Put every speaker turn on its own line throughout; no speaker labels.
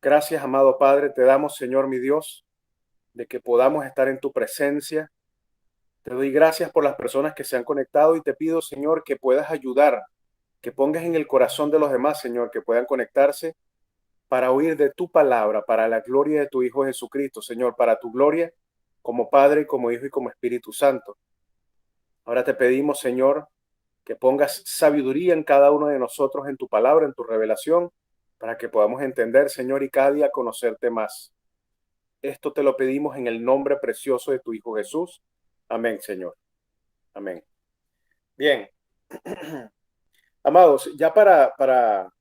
Gracias, amado Padre, te damos, Señor mi Dios, de que podamos estar en tu presencia. Te doy gracias por las personas que se han conectado y te pido, Señor, que puedas ayudar, que pongas en el corazón de los demás, Señor, que puedan conectarse para oír de tu palabra, para la gloria de tu Hijo Jesucristo, Señor, para tu gloria como Padre, como Hijo y como Espíritu Santo. Ahora te pedimos, Señor, que pongas sabiduría en cada uno de nosotros, en tu palabra, en tu revelación, para que podamos entender, Señor, y cada día conocerte más. Esto te lo pedimos en el nombre precioso de tu Hijo Jesús. Amén, Señor. Amén. Bien, amados, ya para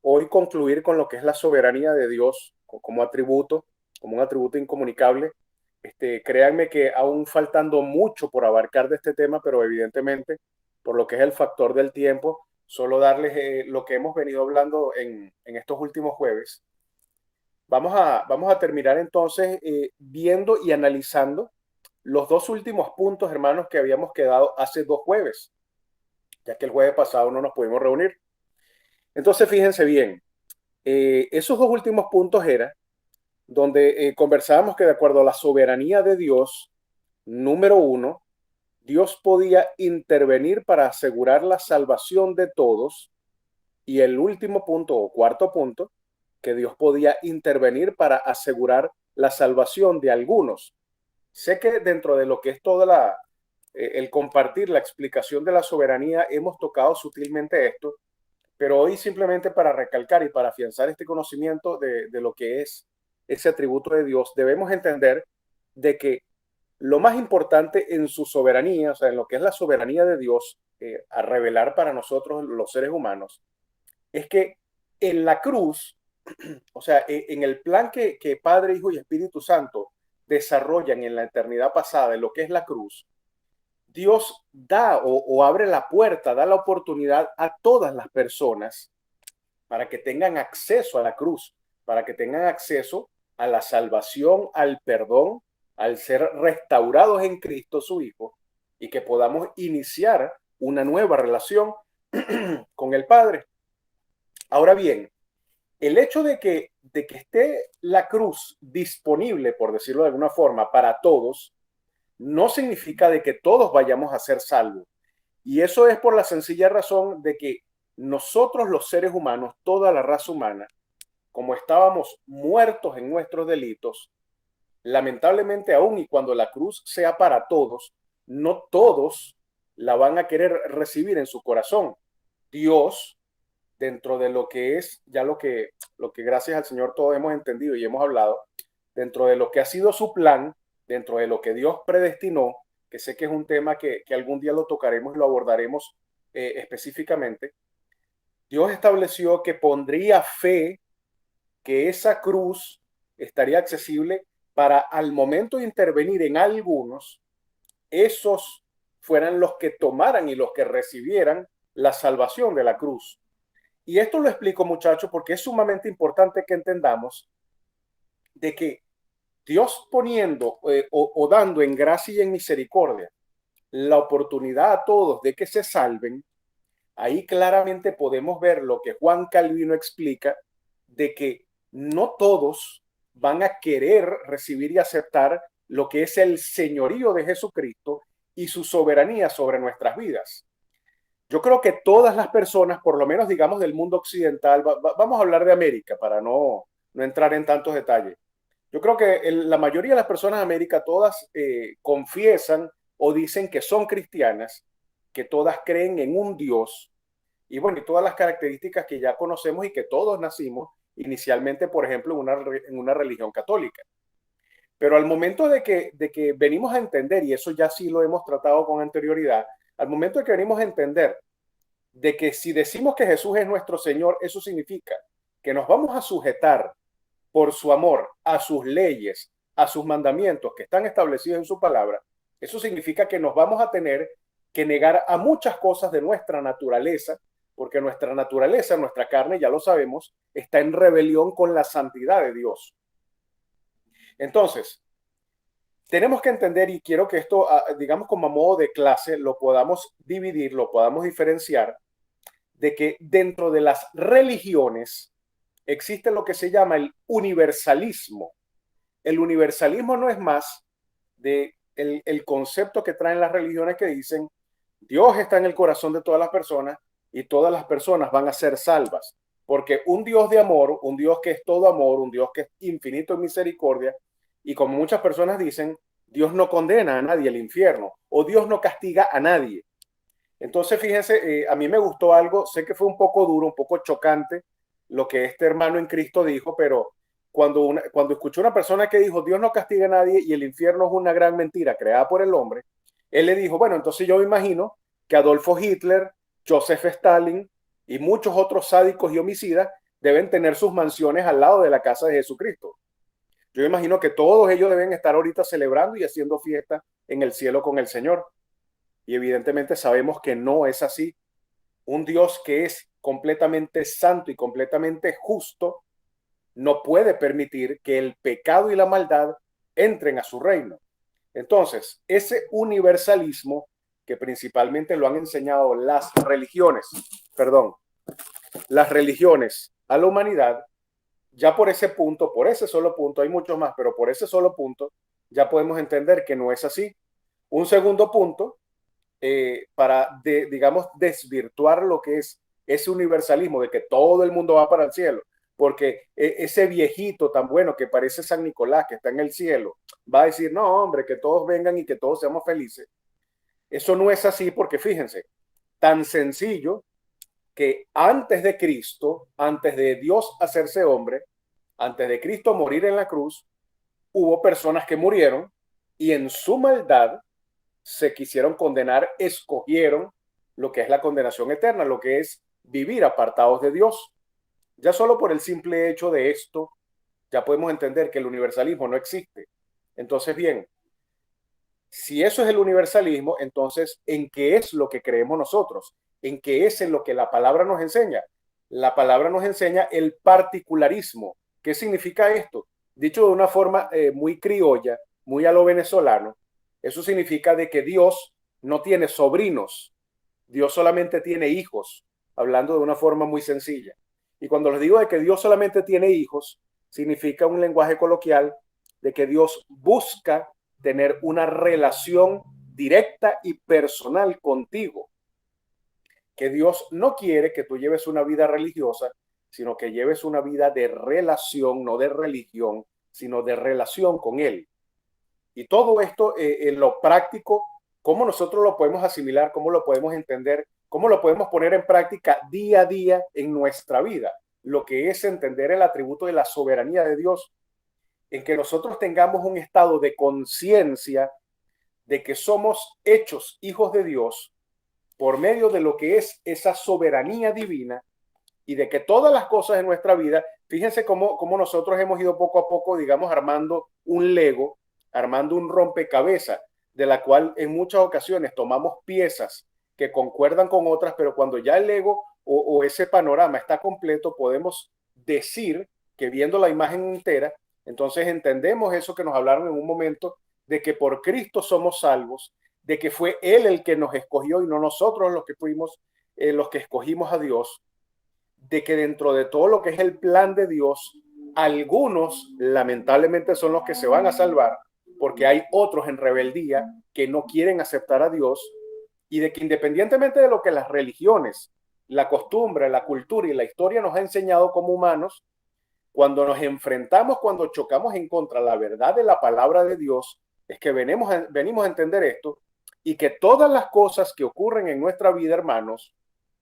hoy concluir con lo que es la soberanía de Dios como atributo, como un atributo incomunicable, créanme que aún faltando mucho por abarcar de este tema, pero evidentemente, por lo que es el factor del tiempo, solo darles lo que hemos venido hablando en estos últimos jueves. Vamos a terminar entonces viendo y analizando los dos últimos puntos, hermanos, que habíamos quedado hace dos jueves, ya que el jueves pasado no nos pudimos reunir. Entonces, fíjense bien, esos dos últimos puntos eran donde conversábamos que de acuerdo a la soberanía de Dios, número uno, Dios podía intervenir para asegurar la salvación de todos. Y el último punto o cuarto punto, que Dios podía intervenir para asegurar la salvación de algunos. Sé que dentro de lo que es toda el compartir la explicación de la soberanía, hemos tocado sutilmente esto, pero hoy simplemente para recalcar y para afianzar este conocimiento de lo que es ese atributo de Dios, debemos entender de que lo más importante en su soberanía, o sea, en lo que es la soberanía de Dios, a revelar para nosotros los seres humanos, es que en la cruz, o sea, en el plan que Padre, Hijo y Espíritu Santo desarrollan en la eternidad pasada, en lo que es la cruz, Dios da o abre la puerta, da la oportunidad a todas las personas para que tengan acceso a la cruz, para que tengan acceso a la salvación, al perdón, al ser restaurados en Cristo su Hijo, y que podamos iniciar una nueva relación con el Padre. Ahora bien, el hecho de que esté la cruz disponible, por decirlo de alguna forma, para todos, no significa de que todos vayamos a ser salvos. Y eso es por la sencilla razón de que nosotros los seres humanos, toda la raza humana, como estábamos muertos en nuestros delitos, lamentablemente aún y cuando la cruz sea para todos, no todos la van a querer recibir en su corazón. Dios, dentro de lo que es ya lo que gracias al Señor todos hemos entendido y hemos hablado, dentro de lo que ha sido su plan, dentro de lo que Dios predestinó, que sé que es un tema que algún día lo tocaremos y lo abordaremos específicamente, Dios estableció que pondría fe que esa cruz estaría accesible para al momento de intervenir en algunos, esos fueran los que tomaran y los que recibieran la salvación de la cruz. Y esto lo explico, muchachos, porque es sumamente importante que entendamos de que Dios poniendo o dando en gracia y en misericordia la oportunidad a todos de que se salven, ahí claramente podemos ver lo que Juan Calvino explica, de que no todos van a querer recibir y aceptar lo que es el señorío de Jesucristo y su soberanía sobre nuestras vidas. Yo creo que todas las personas, por lo menos digamos del mundo occidental, vamos a hablar de América para no entrar en tantos detalles. Yo creo que la mayoría de las personas de América todas confiesan o dicen que son cristianas, que todas creen en un Dios y bueno, y todas las características que ya conocemos y que todos nacimos inicialmente, por ejemplo, en una religión católica. Pero al momento de que venimos a entender, y eso ya sí lo hemos tratado con anterioridad, al momento de que venimos a entender de que si decimos que Jesús es nuestro Señor, eso significa que nos vamos a sujetar por su amor a sus leyes, a sus mandamientos que están establecidos en su palabra. Eso significa que nos vamos a tener que negar a muchas cosas de nuestra naturaleza, porque nuestra naturaleza, nuestra carne, ya lo sabemos, está en rebelión con la santidad de Dios. Entonces, tenemos que entender, y quiero que esto, digamos como a modo de clase, lo podamos dividir, lo podamos diferenciar, de que dentro de las religiones existe lo que se llama el universalismo. El universalismo no es más de el concepto que traen las religiones que dicen Dios está en el corazón de todas las personas y todas las personas van a ser salvas. Porque un Dios de amor, un Dios que es todo amor, un Dios que es infinito en misericordia, y como muchas personas dicen, Dios no condena a nadie al infierno o Dios no castiga a nadie. Entonces, fíjense, a mí me gustó algo, sé que fue un poco duro, un poco chocante lo que este hermano en Cristo dijo, pero cuando escuché a una persona que dijo, Dios no castiga a nadie y el infierno es una gran mentira creada por el hombre, él le dijo, bueno, entonces yo me imagino que Adolfo Hitler, Joseph Stalin y muchos otros sádicos y homicidas deben tener sus mansiones al lado de la casa de Jesucristo. Yo me imagino que todos ellos deben estar ahorita celebrando y haciendo fiesta en el cielo con el Señor. Y evidentemente sabemos que no es así. Un Dios que es completamente santo y completamente justo no puede permitir que el pecado y la maldad entren a su reino. Entonces, ese universalismo que principalmente lo han enseñado las religiones a la humanidad, ya por ese punto, por ese solo punto, hay muchos más, pero por ese solo punto, ya podemos entender que no es así. Un segundo punto digamos, desvirtuar lo que es ese universalismo de que todo el mundo va para el cielo, porque ese viejito tan bueno que parece San Nicolás, que está en el cielo, va a decir, no, hombre, que todos vengan y que todos seamos felices. Eso no es así porque fíjense, tan sencillo que antes de Cristo, antes de Dios hacerse hombre, antes de Cristo morir en la cruz, hubo personas que murieron y en su maldad se quisieron condenar, escogieron lo que es la condenación eterna, lo que es vivir apartados de Dios. Ya solo por el simple hecho de esto, ya podemos entender que el universalismo no existe. Entonces, bien, si eso es el universalismo, entonces, ¿en qué es lo que creemos nosotros? ¿En qué es en lo que la palabra nos enseña? La palabra nos enseña el particularismo. ¿Qué significa esto? Dicho de una forma muy criolla, muy a lo venezolano, eso significa de que Dios no tiene sobrinos, Dios solamente tiene hijos, hablando de una forma muy sencilla. Y cuando les digo de que Dios solamente tiene hijos, significa un lenguaje coloquial de que Dios busca tener una relación directa y personal contigo. Que Dios no quiere que tú lleves una vida religiosa, sino que lleves una vida de relación, no de religión, sino de relación con Él. Y todo esto en lo práctico, cómo nosotros lo podemos asimilar, cómo lo podemos entender, cómo lo podemos poner en práctica día a día en nuestra vida. Lo que es entender el atributo de la soberanía de Dios, en que nosotros tengamos un estado de conciencia de que somos hechos hijos de Dios por medio de lo que es esa soberanía divina y de que todas las cosas en nuestra vida, fíjense cómo nosotros hemos ido poco a poco, digamos, armando un Lego, armando un rompecabezas, de la cual en muchas ocasiones tomamos piezas que concuerdan con otras, pero cuando ya el Lego o ese panorama está completo, podemos decir que viendo la imagen entera, entonces entendemos eso que nos hablaron en un momento, de que por Cristo somos salvos, de que fue Él el que nos escogió y no nosotros los que fuimos los que escogimos a Dios, de que dentro de todo lo que es el plan de Dios, algunos lamentablemente son los que se van a salvar, porque hay otros en rebeldía que no quieren aceptar a Dios, y de que independientemente de lo que las religiones, la costumbre, la cultura y la historia nos ha enseñado como humanos, cuando nos enfrentamos, cuando chocamos en contra de la verdad de la palabra de Dios, es que venimos a entender esto, y que todas las cosas que ocurren en nuestra vida, hermanos,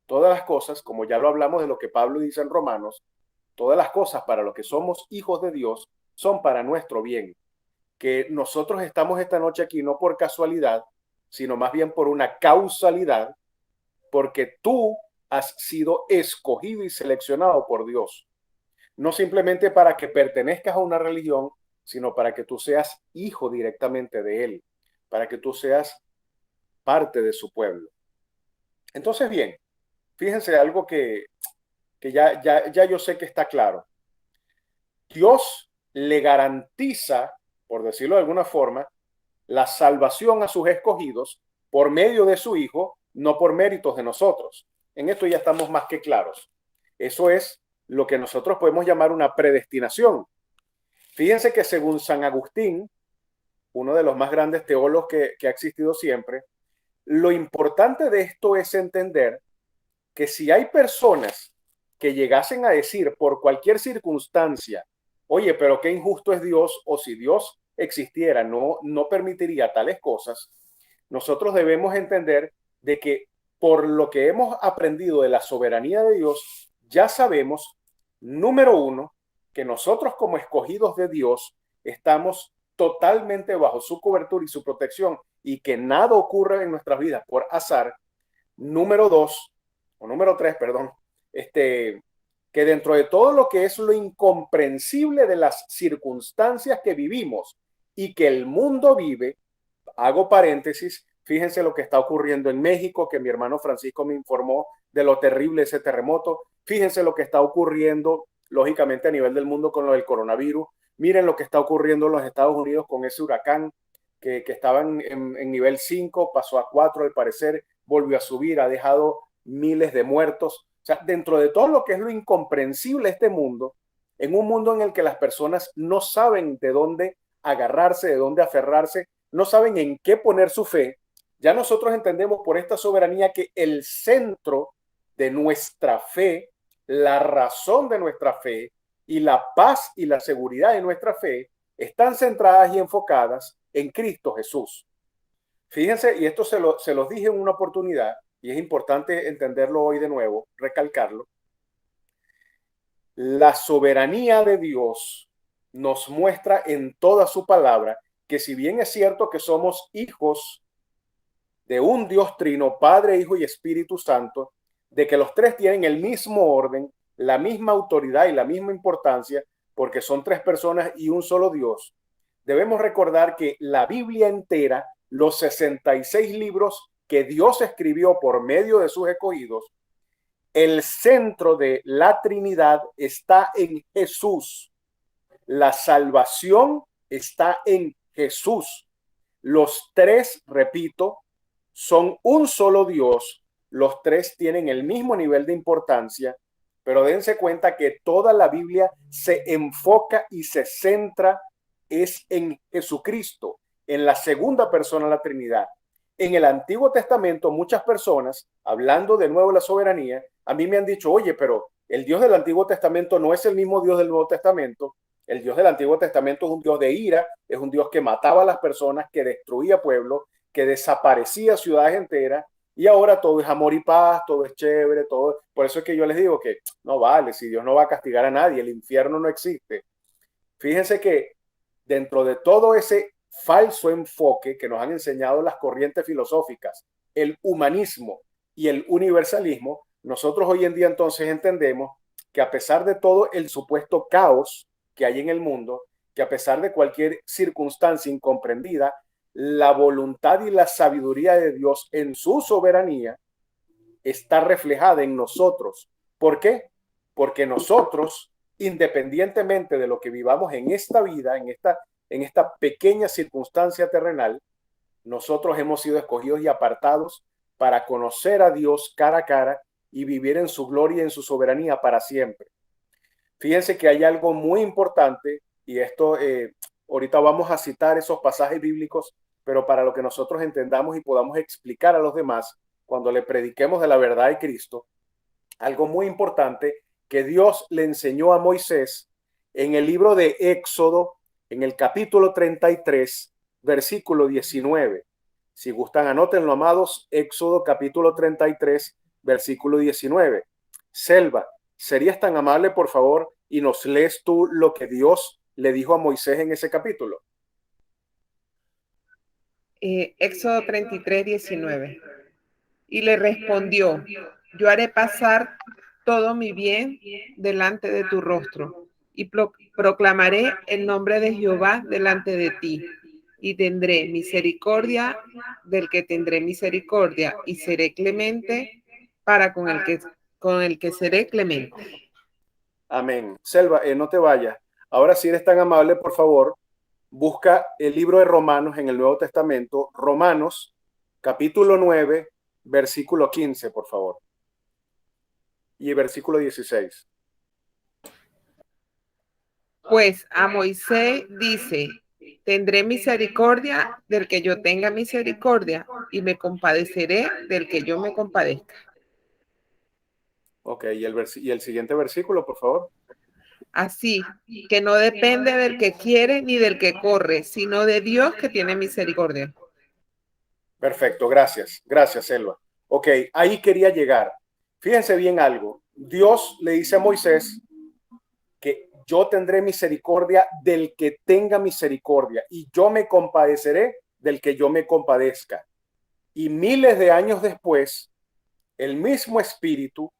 todas las cosas, como ya lo hablamos de lo que Pablo dice en Romanos, todas las cosas para los que somos hijos de Dios son para nuestro bien. Que nosotros estamos esta noche aquí no por casualidad, sino más bien por una causalidad, porque tú has sido escogido y seleccionado por Dios. No simplemente para que pertenezcas a una religión, sino para que tú seas hijo directamente de Él, para que tú seas parte de su pueblo. Entonces, bien, fíjense algo que ya yo sé que está claro. Dios le garantiza, por decirlo de alguna forma, la salvación a sus escogidos por medio de su Hijo, no por méritos de nosotros. En esto ya estamos más que claros. Eso es lo que nosotros podemos llamar una predestinación. Fíjense que según San Agustín, uno de los más grandes teólogos que ha existido siempre, lo importante de esto es entender que si hay personas que llegasen a decir por cualquier circunstancia, oye, pero qué injusto es Dios, o si Dios existiera, no permitiría tales cosas, nosotros debemos entender de que por lo que hemos aprendido de la soberanía de Dios, ya sabemos, número uno, que nosotros como escogidos de Dios estamos totalmente bajo su cobertura y su protección y que nada ocurre en nuestras vidas por azar. Número dos, o número tres, perdón, que dentro de todo lo que es lo incomprensible de las circunstancias que vivimos y que el mundo vive, hago paréntesis, fíjense lo que está ocurriendo en México, que mi hermano Francisco me informó de lo terrible de ese terremoto, fíjense lo que está ocurriendo, lógicamente, a nivel del mundo con lo del coronavirus, miren lo que está ocurriendo en los Estados Unidos con ese huracán que estaba en nivel 5, pasó a 4 al parecer, volvió a subir, ha dejado miles de muertos. O sea, dentro de todo lo que es lo incomprensible de este mundo, en un mundo en el que las personas no saben de dónde agarrarse, de dónde aferrarse, no saben en qué poner su fe, ya nosotros entendemos por esta soberanía que el centro de nuestra fe, la razón de nuestra fe y la paz y la seguridad de nuestra fe están centradas y enfocadas en Cristo Jesús. Fíjense, y esto se los dije en una oportunidad, y es importante entenderlo hoy de nuevo, recalcarlo, la soberanía de Dios nos muestra en toda su palabra que si bien es cierto que somos hijos de un Dios trino, Padre, Hijo y Espíritu Santo, de que los tres tienen el mismo orden, la misma autoridad y la misma importancia, porque son tres personas y un solo Dios, debemos recordar que la Biblia entera, los 66 libros que Dios escribió por medio de sus escogidos, el centro de la Trinidad está en Jesús. La salvación está en Jesús. Los tres, repito, son un solo Dios. Los tres tienen el mismo nivel de importancia, pero dense cuenta que toda la Biblia se enfoca y se centra es en Jesucristo, en la segunda persona de la Trinidad. En el Antiguo Testamento, muchas personas, hablando de nuevo de la soberanía, a mí me han dicho, oye, pero el Dios del Antiguo Testamento no es el mismo Dios del Nuevo Testamento. El Dios del Antiguo Testamento es un Dios de ira, es un Dios que mataba a las personas, que destruía pueblos, que desaparecía ciudades enteras, y ahora todo es amor y paz, todo es chévere, todo. Por eso es que yo les digo que no vale, si Dios no va a castigar a nadie, el infierno no existe. Fíjense que dentro de todo ese falso enfoque que nos han enseñado las corrientes filosóficas, el humanismo y el universalismo, nosotros hoy en día entonces entendemos que a pesar de todo el supuesto caos que hay en el mundo, que a pesar de cualquier circunstancia incomprendida, la voluntad y la sabiduría de Dios en su soberanía está reflejada en nosotros. ¿Por qué? Porque nosotros, independientemente de lo que vivamos en esta vida, en esta pequeña circunstancia terrenal, nosotros hemos sido escogidos y apartados para conocer a Dios cara a cara y vivir en su gloria y en su soberanía para siempre. Fíjense que hay algo muy importante y esto ahorita vamos a citar esos pasajes bíblicos, pero para lo que nosotros entendamos y podamos explicar a los demás cuando le prediquemos de la verdad de Cristo, algo muy importante que Dios le enseñó a Moisés en el libro de Éxodo, en el capítulo 33, versículo 19. Si gustan, anótenlo, amados, Éxodo capítulo 33, versículo 19. Selva, ¿serías tan amable, por favor, y nos lees tú lo que Dios le dijo a Moisés en ese capítulo?
Éxodo 33, 19. Y le respondió, yo haré pasar todo mi bien delante de tu rostro y proclamaré el nombre de Jehová delante de ti y tendré misericordia del que tendré misericordia y seré clemente para con el que seré clemente.
Amén. Selva, no te vayas. Ahora, si eres tan amable, por favor, busca el libro de Romanos en el Nuevo Testamento, Romanos, capítulo 9, versículo 15, por favor, y el versículo 16.
Pues a Moisés dice, tendré misericordia del que yo tenga misericordia y me compadeceré del que yo me compadezca.
Ok, y el siguiente versículo, por favor.
Así que no depende del que quiere ni del que corre, sino de Dios que tiene misericordia.
Perfecto, gracias. Gracias, Selva. Ok, ahí quería llegar. Fíjense bien algo. Dios le dice a Moisés que yo tendré misericordia del que tenga misericordia y yo me compadeceré del que yo me compadezca. Y miles de años después, el mismo Espíritu,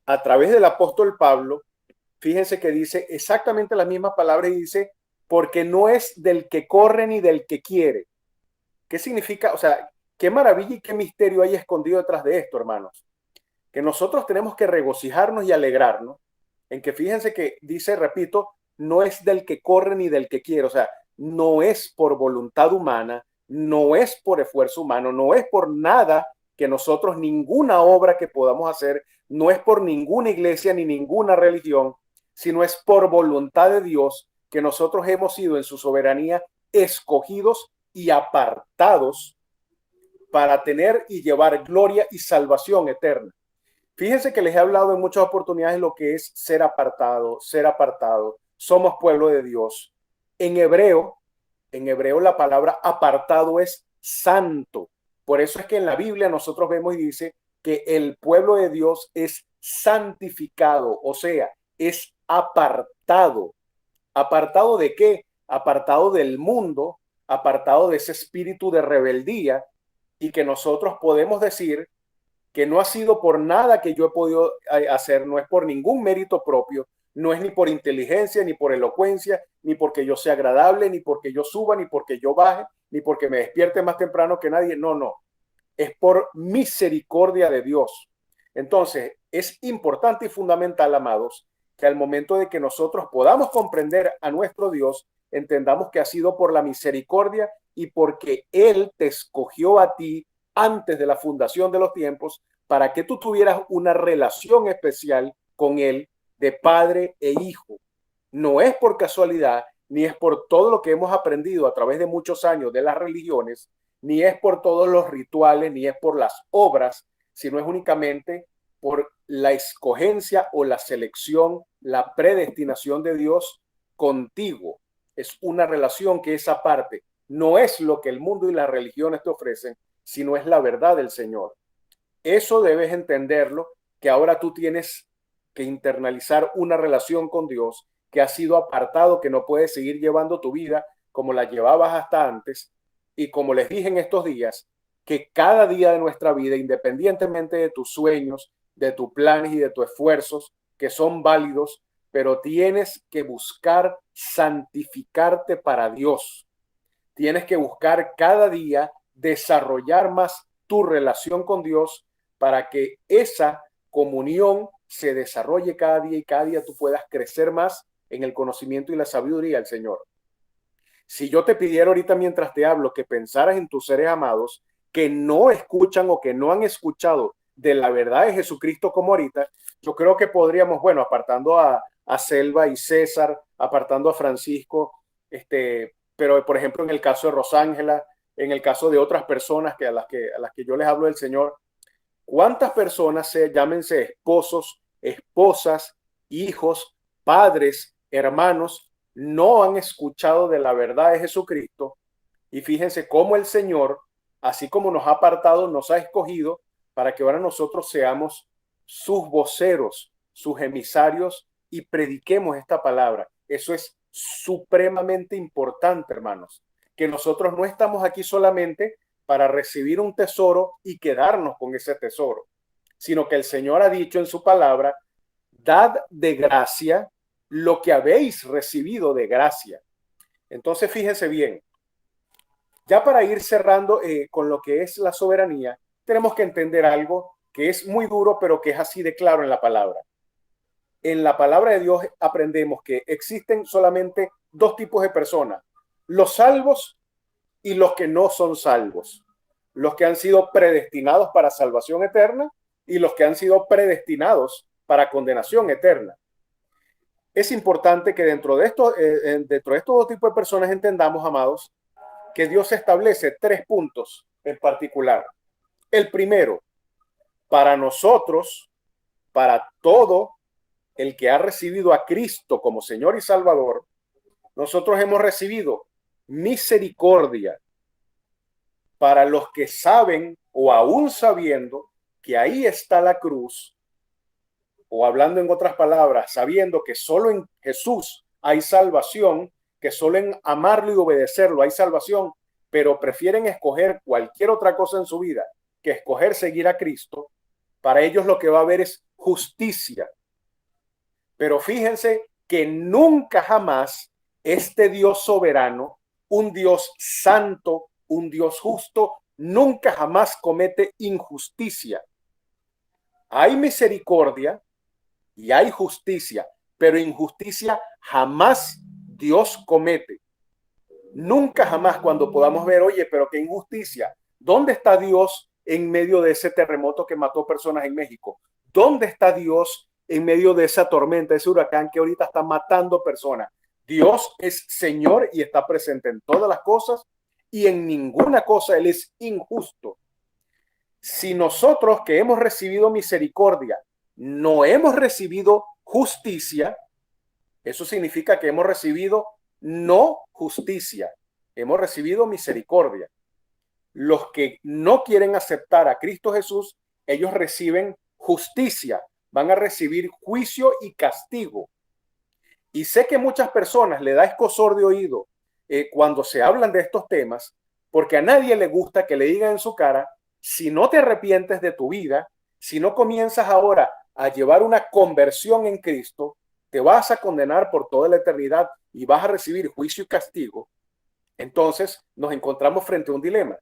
a través del apóstol Pablo, fíjense que dice exactamente las mismas palabras y dice, porque no es del que corre ni del que quiere. ¿Qué significa? O sea, qué maravilla y qué misterio hay escondido detrás de esto, hermanos. Que nosotros tenemos que regocijarnos y alegrarnos en que fíjense que dice, repito, no es del que corre ni del que quiere, o sea, no es por voluntad humana, no es por esfuerzo humano, no es por nada que nosotros, ninguna obra que podamos hacer, no es por ninguna iglesia ni ninguna religión, sino es por voluntad de Dios que nosotros hemos sido en su soberanía escogidos y apartados para tener y llevar gloria y salvación eterna. Fíjense que les he hablado en muchas oportunidades lo que es ser apartado, ser apartado. Somos pueblo de Dios. En hebreo la palabra apartado es santo. Por eso es que en la Biblia nosotros vemos y dice que el pueblo de Dios es santificado, o sea, es apartado. ¿Apartado de qué? Apartado del mundo, apartado de ese espíritu de rebeldía y que nosotros podemos decir que no ha sido por nada que yo he podido hacer, no es por ningún mérito propio, no es ni por inteligencia, ni por elocuencia, ni porque yo sea agradable, ni porque yo suba, ni porque yo baje, ni porque me despierte más temprano que nadie, no, no, es por misericordia de Dios. Entonces, es importante y fundamental, amados, que al momento de que nosotros podamos comprender a nuestro Dios, entendamos que ha sido por la misericordia y porque Él te escogió a ti antes de la fundación de los tiempos para que tú tuvieras una relación especial con Él de padre e hijo. No es por casualidad, ni es por todo lo que hemos aprendido a través de muchos años de las religiones, ni es por todos los rituales, ni es por las obras, sino es únicamente por la escogencia o la selección, la predestinación de Dios contigo. Es una relación que es aparte. No es lo que el mundo y las religiones te ofrecen, sino es la verdad del Señor. Eso debes entenderlo, que ahora tú tienes que internalizar una relación con Dios que ha sido apartado, que no puedes seguir llevando tu vida como la llevabas hasta antes. Y como les dije en estos días, que cada día de nuestra vida, independientemente de tus sueños, de tus planes y de tus esfuerzos, que son válidos, pero tienes que buscar santificarte para Dios. Tienes que buscar cada día desarrollar más tu relación con Dios para que esa comunión se desarrolle cada día y cada día tú puedas crecer más en el conocimiento y la sabiduría del Señor. Si yo te pidiera ahorita mientras te hablo que pensaras en tus seres amados que no escuchan o que no han escuchado de la verdad de Jesucristo como ahorita, yo creo que podríamos, bueno, apartando a Selva y César, apartando a Francisco, pero por ejemplo en el caso de Rosángela, en el caso de otras personas que a las que yo les hablo del Señor, ¿cuántas personas llámense esposos, esposas, hijos, padres, hermanos, no han escuchado de la verdad de Jesucristo? Y fíjense cómo el Señor, así como nos ha apartado, nos ha escogido para que ahora nosotros seamos sus voceros, sus emisarios y prediquemos esta palabra. Eso es supremamente importante, hermanos, que nosotros no estamos aquí solamente para recibir un tesoro y quedarnos con ese tesoro, sino que el Señor ha dicho en su palabra, dad de gracia lo que habéis recibido de gracia. Entonces, fíjense bien, ya para ir cerrando con lo que es la soberanía, tenemos que entender algo que es muy duro, pero que es así de claro en la palabra. En la palabra de Dios aprendemos que existen solamente dos tipos de personas, los salvos y los que no son salvos, los que han sido predestinados para salvación eterna y los que han sido predestinados para condenación eterna. es importante que dentro de estos dos tipos de personas entendamos, amados, que Dios establece tres puntos en particular. El primero, para nosotros, para todo el que ha recibido a Cristo como Señor y Salvador, nosotros hemos recibido misericordia para los que saben o aún sabiendo que ahí está la cruz, o hablando en otras palabras, sabiendo que solo en Jesús hay salvación, que solo en amarlo y obedecerlo hay salvación, pero prefieren escoger cualquier otra cosa en su vida que escoger seguir a Cristo. Para ellos lo que va a haber es justicia. Pero fíjense que nunca jamás este Dios soberano, un Dios santo, un Dios justo, nunca jamás comete injusticia. Hay misericordia y hay justicia, pero injusticia jamás Dios comete. Nunca jamás cuando podamos ver, oye, pero qué injusticia. ¿Dónde está Dios en medio de ese terremoto que mató personas en México? ¿Dónde está Dios en medio de esa tormenta, ese huracán que ahorita está matando personas? Dios es Señor y está presente en todas las cosas y en ninguna cosa Él es injusto. Si nosotros que hemos recibido misericordia no hemos recibido justicia, eso significa que hemos recibido no justicia, hemos recibido misericordia. Los que no quieren aceptar a Cristo Jesús, ellos reciben justicia, van a recibir juicio y castigo. Y sé que muchas personas le da escozor de oído cuando se hablan de estos temas, porque a nadie le gusta que le digan en su cara, si no te arrepientes de tu vida, si no comienzas ahora a llevar una conversión en Cristo, te vas a condenar por toda la eternidad y vas a recibir juicio y castigo. Entonces nos encontramos frente a un dilema.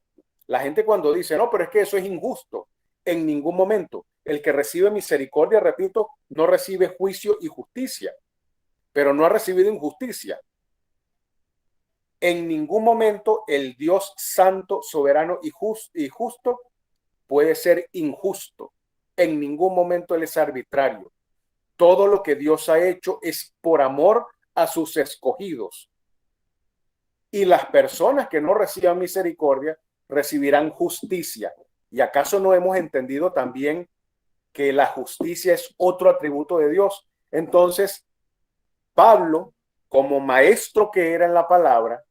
La gente cuando dice, no, pero es que eso es injusto, en ningún momento. El que recibe misericordia, repito, no recibe juicio y justicia, pero no ha recibido injusticia. En ningún momento el Dios santo, soberano y justo puede ser injusto. En ningún momento Él es arbitrario. Todo lo que Dios ha hecho es por amor a sus escogidos. Y las personas que no reciban misericordia recibirán justicia. ¿Y acaso no hemos entendido también que la justicia es otro atributo de Dios? Entonces, Pablo, como maestro que era en la palabra,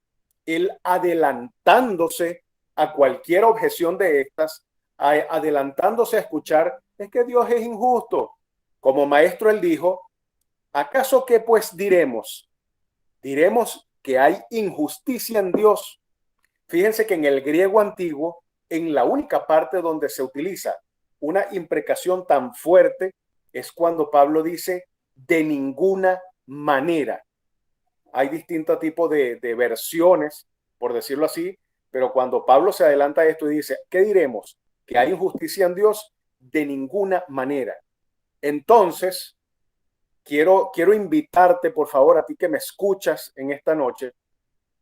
él adelantándose a cualquier objeción de estas, adelantándose a escuchar, es que Dios es injusto. Como maestro él dijo, ¿acaso qué pues diremos? Diremos que hay injusticia en Dios. Fíjense que en el griego antiguo, en la única parte donde se utiliza una imprecación tan fuerte es cuando Pablo dice de ninguna manera. Hay distintos tipos de versiones, por decirlo así, pero cuando Pablo se adelanta a esto y dice, ¿qué diremos? ¿Que hay injusticia en Dios? De ninguna manera. Entonces, quiero invitarte, por favor, a ti que me escuchas en esta noche,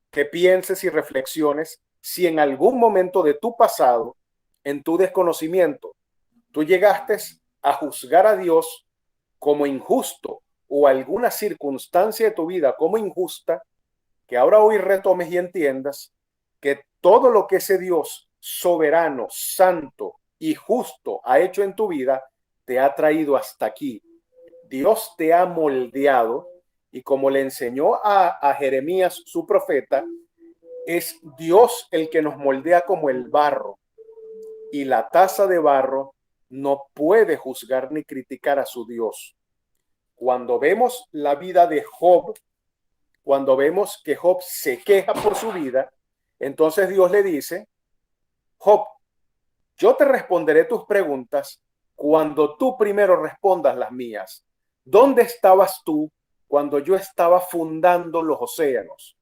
que pienses y reflexiones si en algún momento de tu pasado, en tu desconocimiento, tú llegaste a juzgar a Dios como injusto o alguna circunstancia de tu vida como injusta, que ahora hoy retomes y entiendas que todo lo que ese Dios soberano, santo y justo ha hecho en tu vida, te ha traído hasta aquí. Dios te ha moldeado y como le enseñó a Jeremías, su profeta, es Dios el que nos moldea como el barro y la taza de barro no puede juzgar ni criticar a su Dios. Cuando vemos la vida de Job, cuando vemos que Job se queja por su vida, entonces Dios le dice, Job, yo te responderé tus preguntas cuando tú primero respondas las mías. ¿Dónde estabas tú cuando yo estaba fundando los océanos?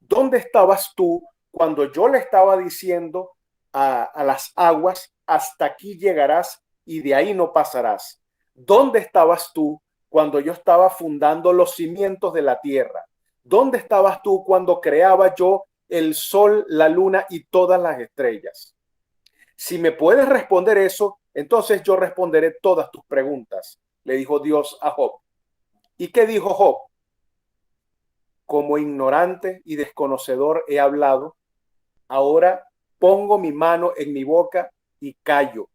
¿Dónde estabas tú cuando yo le estaba diciendo a las aguas, hasta aquí llegarás y de ahí no pasarás? ¿Dónde estabas tú cuando yo estaba fundando los cimientos de la tierra? ¿Dónde estabas tú cuando creaba yo el sol, la luna y todas las estrellas? Si me puedes responder eso, entonces yo responderé todas tus preguntas, le dijo Dios a Job. ¿Y qué dijo Job? como ignorante y desconocedor he hablado, ahora pongo mi mano en mi boca y callo.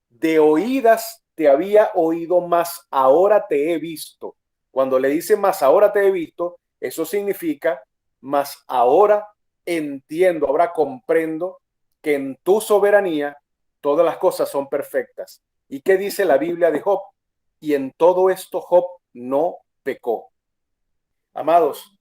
De oídas te había oído, mas ahora te he visto. Cuando le dice más ahora te he visto, eso significa más ahora entiendo, ahora comprendo que en tu soberanía todas las cosas son perfectas. ¿Y qué dice la Biblia de Job? Y en todo esto Job no pecó. Amados,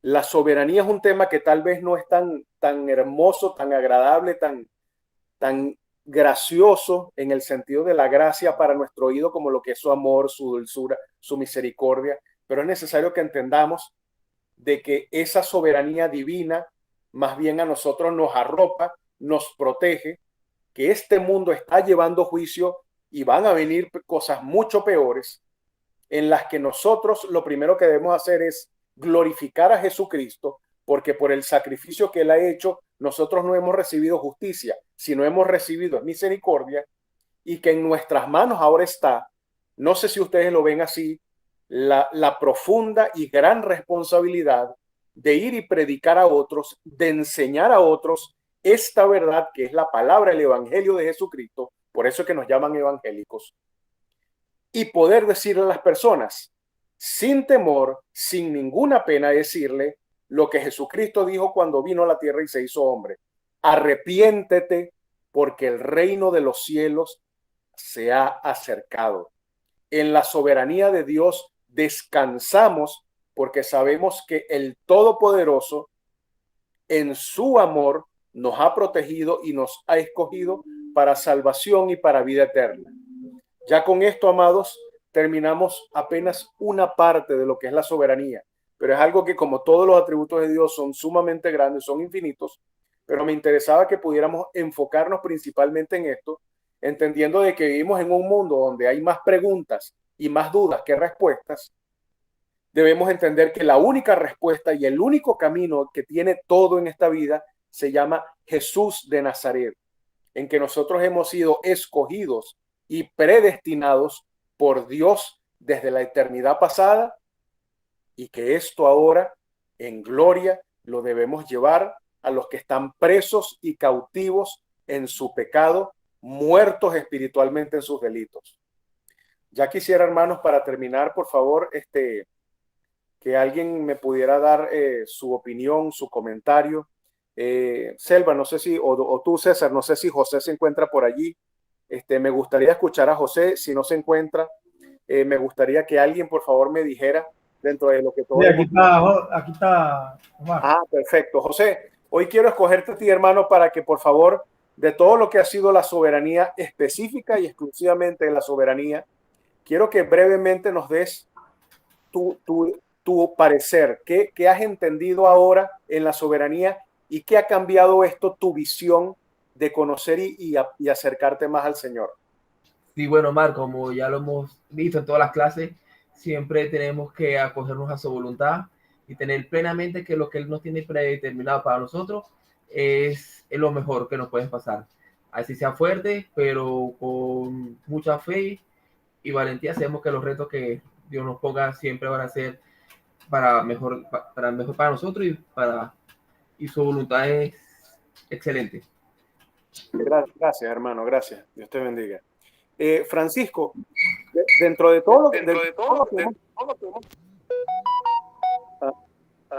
la soberanía es un tema que tal vez no es tan hermoso, tan agradable, tan gracioso en el sentido de la gracia para nuestro oído como lo que es su amor, su dulzura, su misericordia, pero es necesario que entendamos de que esa soberanía divina más bien a nosotros nos arropa, nos protege, que este mundo está llevando juicio y van a venir cosas mucho peores en las que nosotros lo primero que debemos hacer es glorificar a Jesucristo, porque por el sacrificio que él ha hecho, nosotros no hemos recibido justicia, sino hemos recibido misericordia, y que en nuestras manos ahora está, no sé si ustedes lo ven así, la profunda y gran responsabilidad de ir y predicar a otros, de enseñar a otros esta verdad que es la palabra, el evangelio de Jesucristo, por eso es que nos llaman evangélicos, y poder decirle a las personas, sin temor, sin ninguna pena, decirle lo que Jesucristo dijo cuando vino a la tierra y se hizo hombre. Arrepiéntete porque el reino de los cielos se ha acercado. En la soberanía de Dios descansamos porque sabemos que el Todopoderoso en su amor nos ha protegido y nos ha escogido para salvación y para vida eterna. Ya con esto, amados, terminamos apenas una parte de lo que es la soberanía, pero es algo que como todos los atributos de Dios son sumamente grandes, son infinitos, pero me interesaba que pudiéramos enfocarnos principalmente en esto, entendiendo de que vivimos en un mundo donde hay más preguntas y más dudas que respuestas. Debemos entender que la única respuesta y el único camino que tiene todo en esta vida se llama Jesús de Nazaret, en que nosotros hemos sido escogidos y predestinados por Dios desde la eternidad pasada, y que esto ahora en gloria lo debemos llevar a los que están presos y cautivos en su pecado, muertos espiritualmente en sus delitos. Ya quisiera, hermanos, para terminar, por favor, que alguien me pudiera dar su opinión, su comentario. Selva, no sé si, o tú, César, no sé si José se encuentra por allí. Me gustaría escuchar a José. Si no se encuentra, me gustaría que alguien, por favor, me dijera dentro de lo que todo.
Sí, aquí está Omar.
Ah, perfecto. José, hoy quiero escogerte a ti, hermano, para que, por favor, de todo lo que ha sido la soberanía específica y exclusivamente de la soberanía, quiero que brevemente nos des tu parecer. ¿Qué has entendido ahora en la soberanía y qué ha cambiado esto tu visión de conocer y acercarte más al Señor?
Sí, bueno, Omar, como ya lo hemos visto en todas las clases, siempre tenemos que acogernos a su voluntad y tener plenamente que lo que Él nos tiene predeterminado para nosotros es lo mejor que nos puede pasar. Así sea fuerte, pero con mucha fe y valentía, sabemos que los retos que Dios nos ponga siempre van a ser mejor para nosotros y su voluntad es excelente.
Gracias, hermano, gracias. Dios te bendiga. Francisco, dentro de todo lo que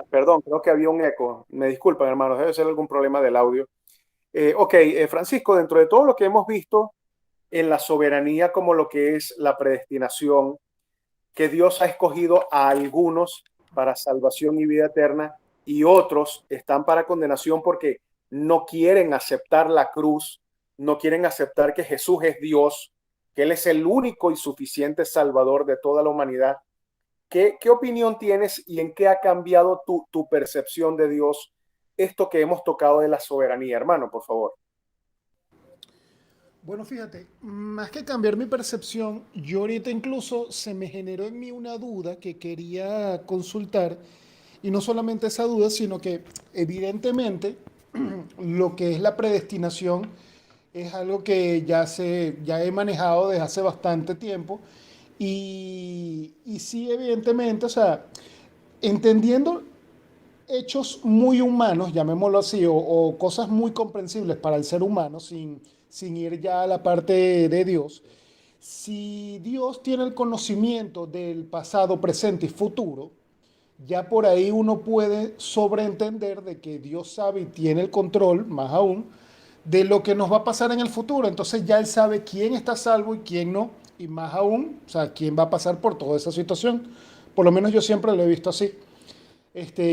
perdón, creo que había un eco. Me disculpan, hermanos, debe ser algún problema del audio. Francisco, dentro de todo lo que hemos visto en la soberanía, como lo que es la predestinación, que Dios ha escogido a algunos para salvación y vida eterna y otros están para condenación porque no quieren aceptar la cruz, no quieren aceptar que Jesús es Dios, que Él es el único y suficiente Salvador de toda la humanidad. ¿Qué opinión tienes y en qué ha cambiado tu percepción de Dios esto que hemos tocado de la soberanía, hermano, por favor?
Bueno, fíjate, más que cambiar mi percepción, yo ahorita incluso se me generó en mí una duda que quería consultar, y no solamente esa duda, sino que evidentemente lo que es la predestinación es algo que ya he manejado desde hace bastante tiempo, y sí, evidentemente, o sea, entendiendo hechos muy humanos, llamémoslo así, o cosas muy comprensibles para el ser humano, sin ir ya a la parte de Dios, si Dios tiene el conocimiento del pasado, presente y futuro, ya por ahí uno puede sobreentender de que Dios sabe y tiene el control, más aún, de lo que nos va a pasar en el futuro. Entonces ya Él sabe quién está a salvo y quién no, y más aún, o sea, quién va a pasar por toda esa situación. Por lo menos yo siempre lo he visto así.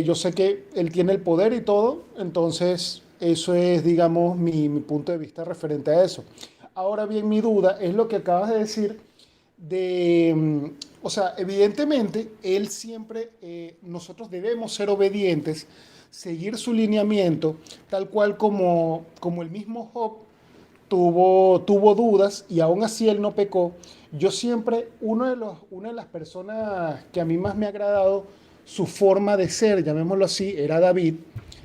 Yo sé que Él tiene el poder y todo, entonces eso es, digamos, mi punto de vista referente a eso. Ahora bien, mi duda es lo que acabas de decir o sea, evidentemente, Él siempre, nosotros debemos ser obedientes, seguir su lineamiento, tal cual como el mismo Job tuvo dudas y aún así él no pecó. Yo siempre, una de las personas que a mí más me ha agradado su forma de ser, llamémoslo así, era David.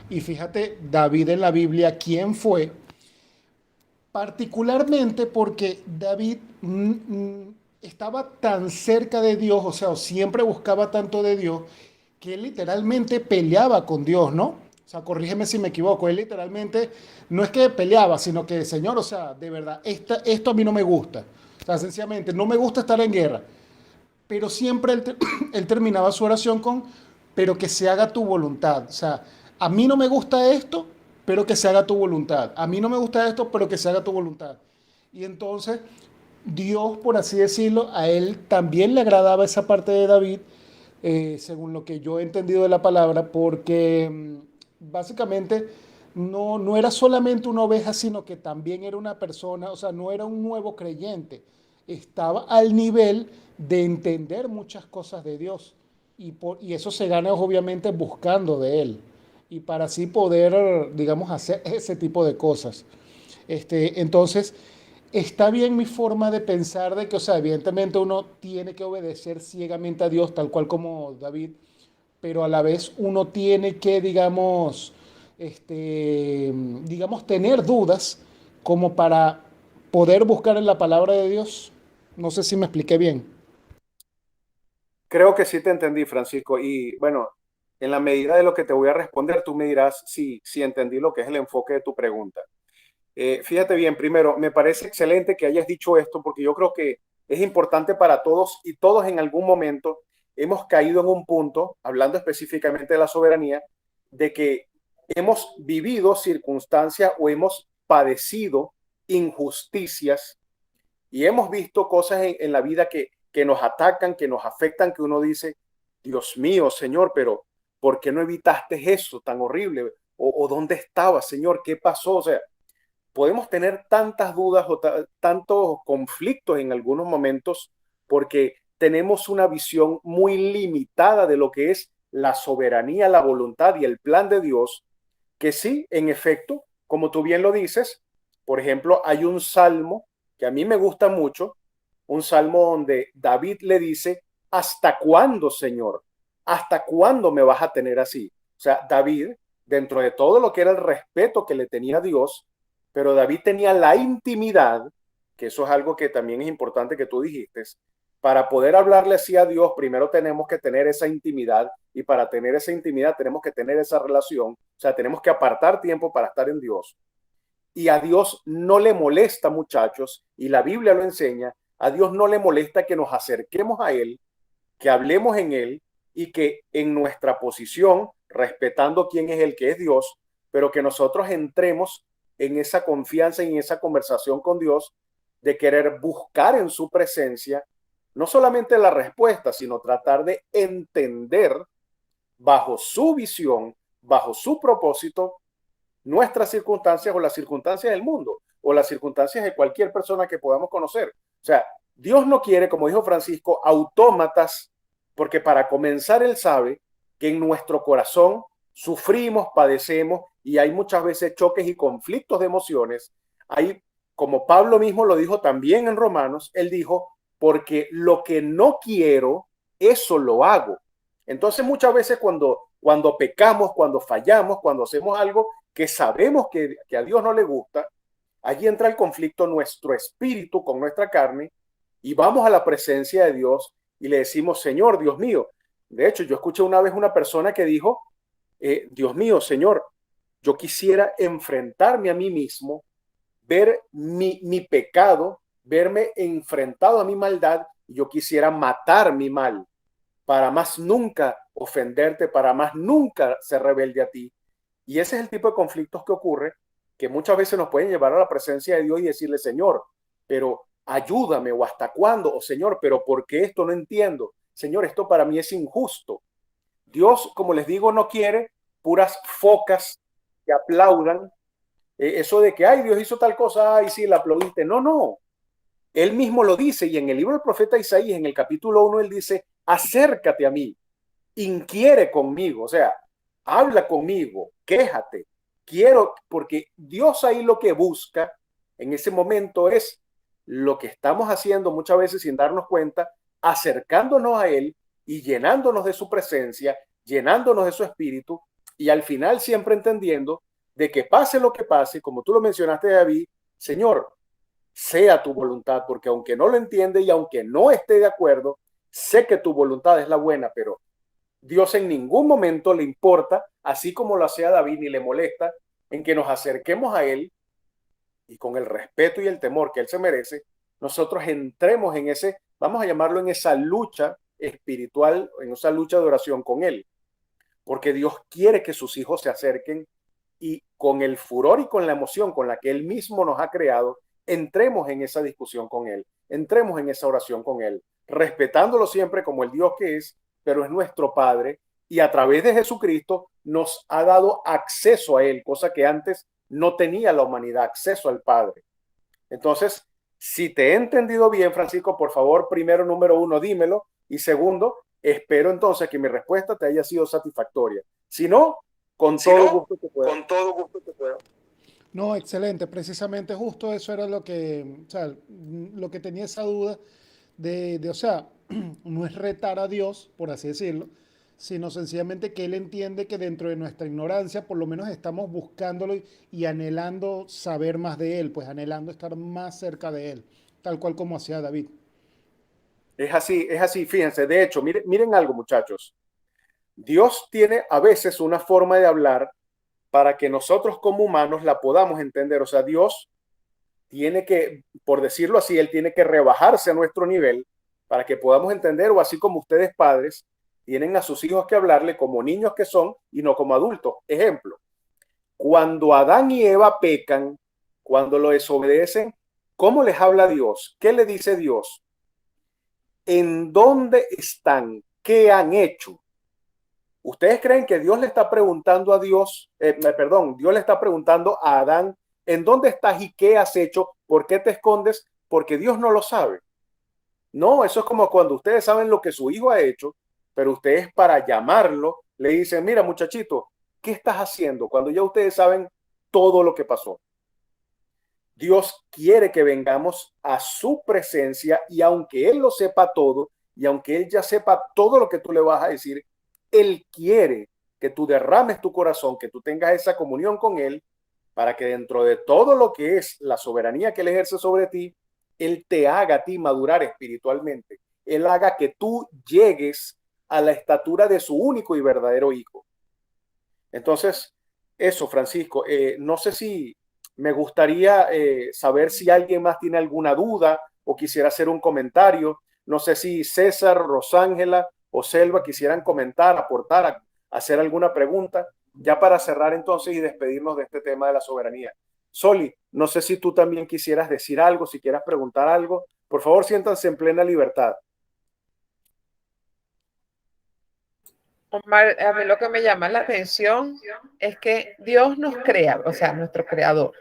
Y fíjate, David en la Biblia, ¿quién fue? Particularmente porque David estaba tan cerca de Dios, o sea, siempre buscaba tanto de Dios, que él literalmente peleaba con Dios, ¿no? O sea, corrígeme si me equivoco, él literalmente no es que peleaba, sino que, Señor, o sea, de verdad, esto a mí no me gusta. O sea, sencillamente, no me gusta estar en guerra. Pero siempre él terminaba su oración con, pero que se haga tu voluntad. O sea, a mí no me gusta esto, pero que se haga tu voluntad. A mí no me gusta esto, pero que se haga tu voluntad. Y entonces Dios, por así decirlo, a él también le agradaba esa parte de David, según lo que yo he entendido de la palabra, porque básicamente no era solamente una oveja, sino que también era una persona, o sea, no era un nuevo creyente, estaba al nivel de entender muchas cosas de Dios y eso se gana obviamente buscando de Él y para así poder, digamos, hacer ese tipo de cosas. Entonces, está bien mi forma de pensar de que, o sea, evidentemente uno tiene que obedecer ciegamente a Dios, tal cual como David, pero a la vez uno tiene que, digamos, tener dudas como para poder buscar en la palabra de Dios. No sé si me expliqué bien.
Creo que sí te entendí, Francisco. Y bueno, en la medida de lo que te voy a responder, tú me dirás si entendí lo que es el enfoque de tu pregunta. Fíjate bien, primero, me parece excelente que hayas dicho esto porque yo creo que es importante para todos y todos en algún momento hemos caído en un punto, hablando específicamente de la soberanía, de que hemos vivido circunstancias o hemos padecido injusticias y hemos visto cosas en la vida que nos atacan, que nos afectan, que uno dice, Dios mío, Señor, pero ¿por qué no evitaste eso tan horrible? O ¿dónde estaba, Señor? ¿Qué pasó? O sea, podemos tener tantas dudas o tantos conflictos en algunos momentos porque tenemos una visión muy limitada de lo que es la soberanía, la voluntad y el plan de Dios, que sí, en efecto, como tú bien lo dices, por ejemplo, hay un salmo que a mí me gusta mucho, un salmo donde David le dice, ¿hasta cuándo, Señor? ¿Hasta cuándo me vas a tener así? O sea, David, dentro de todo lo que era el respeto que le tenía a Dios, pero David tenía la intimidad, que eso es algo que también es importante que tú dijiste, para poder hablarle así a Dios, primero tenemos que tener esa intimidad y para tener esa intimidad tenemos que tener esa relación, o sea, tenemos que apartar tiempo para estar en Dios. Y a Dios no le molesta, muchachos, y la Biblia lo enseña, a Dios no le molesta que nos acerquemos a Él, que hablemos en Él y que en nuestra posición, respetando quién es el que es Dios, pero que nosotros entremos en esa confianza y en esa conversación con Dios de querer buscar en su presencia no solamente la respuesta, sino tratar de entender bajo su visión, bajo su propósito, nuestras circunstancias o las circunstancias del mundo o las circunstancias de cualquier persona que podamos conocer. O sea, Dios no quiere, como dijo Francisco, autómatas, porque para comenzar Él sabe que en nuestro corazón sufrimos, padecemos y hay muchas veces choques y conflictos de emociones. Hay, como Pablo mismo lo dijo también en Romanos, él dijo, porque lo que no quiero, eso lo hago. Entonces muchas veces cuando pecamos, cuando fallamos, cuando hacemos algo que sabemos que a Dios no le gusta, allí entra el conflicto nuestro espíritu con nuestra carne y vamos a la presencia de Dios y le decimos, Señor, Dios mío, De hecho, yo escuché una vez una persona que dijo, Dios mío, Señor, yo quisiera enfrentarme a mí mismo, ver mi pecado, verme enfrentado a mi maldad, y yo quisiera matar mi mal para más nunca ofenderte, para más nunca ser rebelde a ti. Y ese es el tipo de conflictos que ocurre, que muchas veces nos pueden llevar a la presencia de Dios y decirle, Señor, pero ayúdame, o hasta cuándo, o Señor, pero ¿por qué esto no entiendo? Señor, esto para mí es injusto. Dios, como les digo, no quiere puras focas que aplaudan. Eso de que, ay, Dios hizo tal cosa, ay, sí, la aplaudiste. No, no. Él mismo lo dice, y en el libro del profeta Isaías, en el capítulo 1, él dice, acércate a mí, inquiere conmigo, o sea, habla conmigo, quéjate. Quiero, porque Dios ahí lo que busca en ese momento es lo que estamos haciendo muchas veces sin darnos cuenta, acercándonos a Él y llenándonos de su presencia, llenándonos de su espíritu, y al final siempre entendiendo de que pase lo que pase, como tú lo mencionaste, David, Señor, sea tu voluntad, porque aunque no lo entiende y aunque no esté de acuerdo, sé que tu voluntad es la buena, pero Dios en ningún momento le importa, así como lo hacía David, ni le molesta en que nos acerquemos a Él y con el respeto y el temor que Él se merece, nosotros entremos en ese, vamos a llamarlo, en esa lucha espiritual, en esa lucha de oración con Él, porque Dios quiere que sus hijos se acerquen y con el furor y con la emoción con la que Él mismo nos ha creado, entremos en esa discusión con Él, entremos en esa oración con Él, respetándolo siempre como el Dios que es, pero es nuestro Padre, y a través de Jesucristo nos ha dado acceso a Él, cosa que antes no tenía la humanidad, acceso al Padre. Entonces, si te he entendido bien, Francisco, por favor, primero, número uno, dímelo, y segundo, espero entonces que mi respuesta te haya sido satisfactoria. Si no, con todo gusto te puedo. Con todo gusto te puedo.
No, excelente. Precisamente justo eso era lo que, o sea, lo que tenía esa duda o sea, no es retar a Dios, por así decirlo, sino sencillamente que Él entiende que dentro de nuestra ignorancia, por lo menos estamos buscándolo y anhelando saber más de Él, pues anhelando estar más cerca de Él, tal cual como hacía David.
Es así, fíjense. De hecho, miren algo, muchachos. Dios tiene a veces una forma de hablar para que nosotros como humanos la podamos entender. O sea, Dios tiene que, por decirlo así, Él tiene que rebajarse a nuestro nivel para que podamos entender, o así como ustedes padres tienen a sus hijos que hablarle como niños que son y no como adultos. Ejemplo, cuando Adán y Eva pecan, cuando lo desobedecen, ¿cómo les habla Dios? ¿Qué le dice Dios? ¿En dónde están? ¿Qué han hecho? ¿Ustedes creen que Dios le está preguntando a Dios, Dios le está preguntando a Adán, ¿en dónde estás y qué has hecho? ¿Por qué te escondes? Porque Dios no lo sabe. No, eso es como cuando ustedes saben lo que su hijo ha hecho, pero ustedes para llamarlo le dicen, mira muchachito, ¿qué estás haciendo? Cuando ya ustedes saben todo lo que pasó. Dios quiere que vengamos a su presencia, y aunque Él lo sepa todo y aunque Él ya sepa todo lo que tú le vas a decir, Él quiere que tú derrames tu corazón, que tú tengas esa comunión con Él, para que dentro de todo lo que es la soberanía que Él ejerce sobre ti, Él te haga a ti madurar espiritualmente. Él haga que tú llegues a la estatura de su único y verdadero Hijo. Entonces, eso, Francisco, no sé si me gustaría saber si alguien más tiene alguna duda o quisiera hacer un comentario. No sé si César, Rosángela o Selva quisieran comentar, aportar, hacer alguna pregunta, ya para cerrar entonces y despedirnos de este tema de la soberanía. Soli, no sé si tú también quisieras decir algo, si quieras preguntar algo. Por favor, siéntanse en plena libertad.
Omar, a mí lo que me llama la atención es que Dios nos crea, o sea, nuestro creador.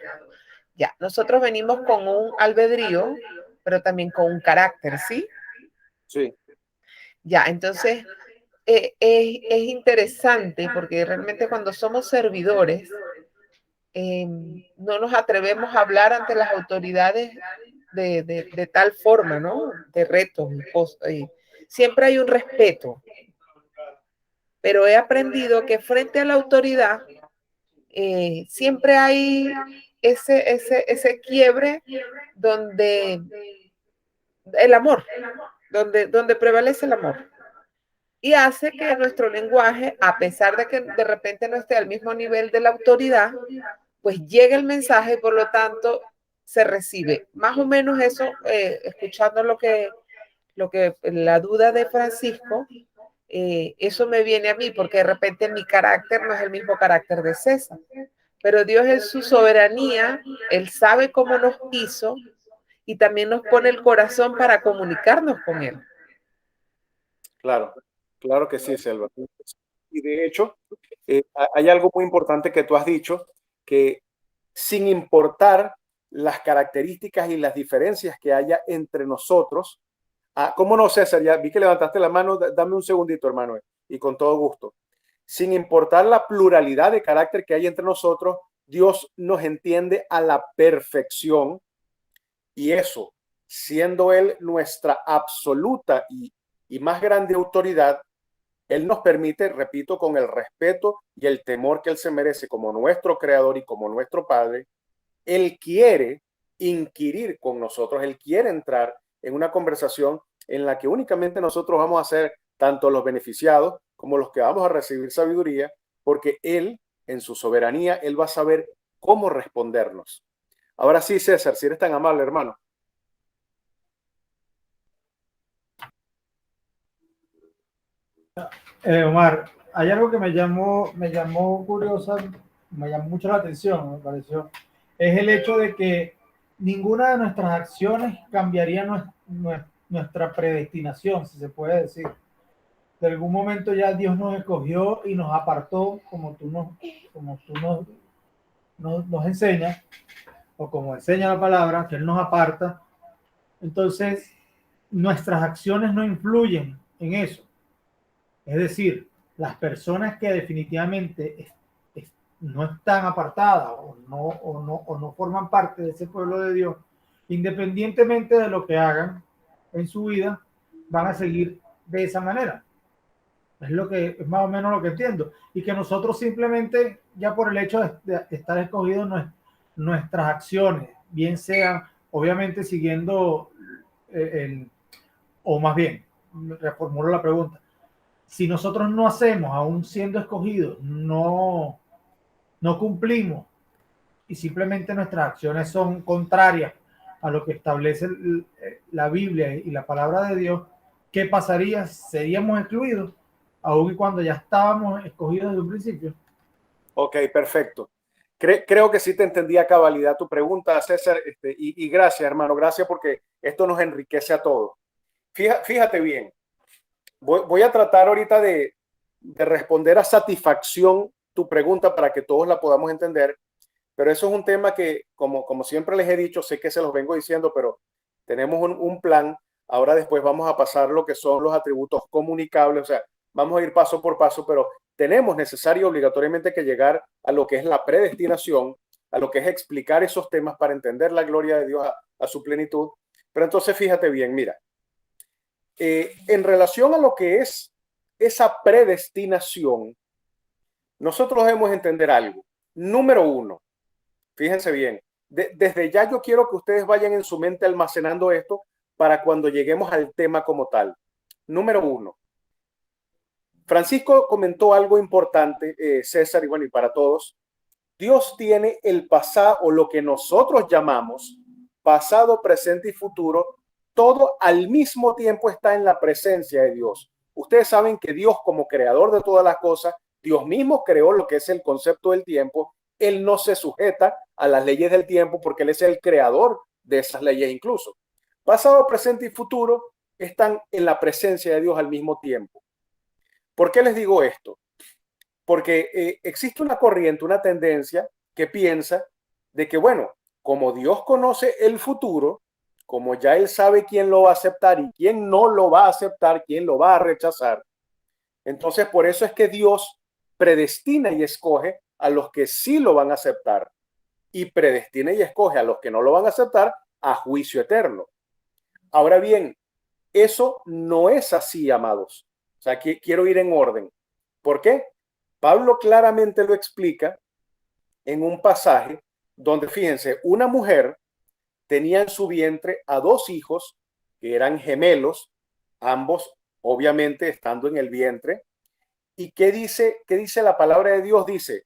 Ya, nosotros venimos con un albedrío, pero también con un carácter, ¿sí?
Sí.
Ya, entonces es interesante porque realmente cuando somos servidores, no nos atrevemos a hablar ante las autoridades de tal forma, ¿no? De retos y cosas. Siempre hay un respeto, pero he aprendido que frente a la autoridad siempre hay ese quiebre donde el amor, donde prevalece el amor. y hace que nuestro lenguaje, a pesar de que de repente no esté al mismo nivel de la autoridad, pues llegue el mensaje y por lo tanto se recibe. Más o menos eso, escuchando lo que la duda de Francisco, eso me viene a mí, porque de repente mi carácter no es el mismo carácter de César. Pero Dios en su soberanía, Él sabe cómo nos hizo y también nos pone el corazón para comunicarnos con Él.
Claro, claro que sí, Selva. Y de hecho, hay algo muy importante que tú has dicho, que sin importar las características y las diferencias que haya entre nosotros, ¿cómo no, César? Ya vi que levantaste la mano, dame un segundito, hermano, y con todo gusto. Sin importar la pluralidad de carácter que hay entre nosotros, Dios nos entiende a la perfección y eso, siendo Él nuestra absoluta y más grande autoridad, Él nos permite, repito, con el respeto y el temor que Él se merece como nuestro creador y como nuestro Padre, Él quiere inquirir con nosotros, Él quiere entrar en una conversación en la que únicamente nosotros vamos a ser tanto los beneficiados como los que vamos a recibir sabiduría, porque Él, en su soberanía, Él va a saber cómo respondernos. Ahora sí, César, si eres tan amable, hermano.
Omar, hay algo que me llamó curiosa, me llamó mucho la atención, me pareció. Es el hecho de que ninguna de nuestras acciones cambiaría nuestra predestinación, si se puede decir. De algún momento ya Dios nos escogió y nos apartó, como tú nos enseñas, o como enseña la palabra, que Él nos aparta. Entonces, nuestras acciones no influyen en eso. Es decir, las personas que definitivamente no están apartadas o no forman parte de ese pueblo de Dios, independientemente de lo que hagan en su vida, van a seguir de esa manera. Es más o menos lo que entiendo. Y que nosotros simplemente, ya por el hecho de estar escogidos, nuestras acciones, bien sean, obviamente siguiendo o más bien, reformulo la pregunta, si nosotros no hacemos, aún siendo escogidos, no cumplimos y simplemente nuestras acciones son contrarias a lo que establece la Biblia y la palabra de Dios, ¿qué pasaría? ¿Seríamos excluidos? Aún y cuando ya estábamos escogidos desde un principio.
Ok, perfecto. Creo que sí te entendí a cabalidad tu pregunta, César, y gracias, hermano, gracias porque esto nos enriquece a todos. Fíjate bien, voy a tratar ahorita de responder a satisfacción tu pregunta para que todos la podamos entender, pero eso es un tema que, como siempre les he dicho, sé que se los vengo diciendo, pero tenemos un plan. Ahora después vamos a pasar lo que son los atributos comunicables, o sea, vamos a ir paso por paso, pero tenemos necesario obligatoriamente que llegar a lo que es la predestinación, a lo que es explicar esos temas para entender la gloria de Dios a su plenitud. Pero entonces fíjate bien, mira, en relación a lo que es esa predestinación, nosotros debemos entender algo. Número uno, fíjense bien, desde ya yo quiero que ustedes vayan en su mente almacenando esto para cuando lleguemos al tema como tal. Número uno, Francisco comentó algo importante, César, y bueno, y para todos. Dios tiene el pasado o lo que nosotros llamamos pasado, presente y futuro, todo al mismo tiempo está en la presencia de Dios. Ustedes saben que Dios como creador de todas las cosas, Dios mismo creó lo que es el concepto del tiempo. Él no se sujeta a las leyes del tiempo porque Él es el creador de esas leyes incluso. Pasado, presente y futuro están en la presencia de Dios al mismo tiempo. ¿Por qué les digo esto? Porque existe una corriente, una tendencia que piensa de que, bueno, como Dios conoce el futuro, como ya Él sabe quién lo va a aceptar y quién no lo va a aceptar, quién lo va a rechazar, entonces por eso es que Dios predestina y escoge a los que sí lo van a aceptar y predestina y escoge a los que no lo van a aceptar a juicio eterno. Ahora bien, eso no es así, amados. O sea, quiero ir en orden. ¿Por qué? Pablo claramente lo explica en un pasaje donde, fíjense, una mujer tenía en su vientre a dos hijos que eran gemelos, ambos obviamente estando en el vientre. ¿Y qué dice la palabra de Dios? Dice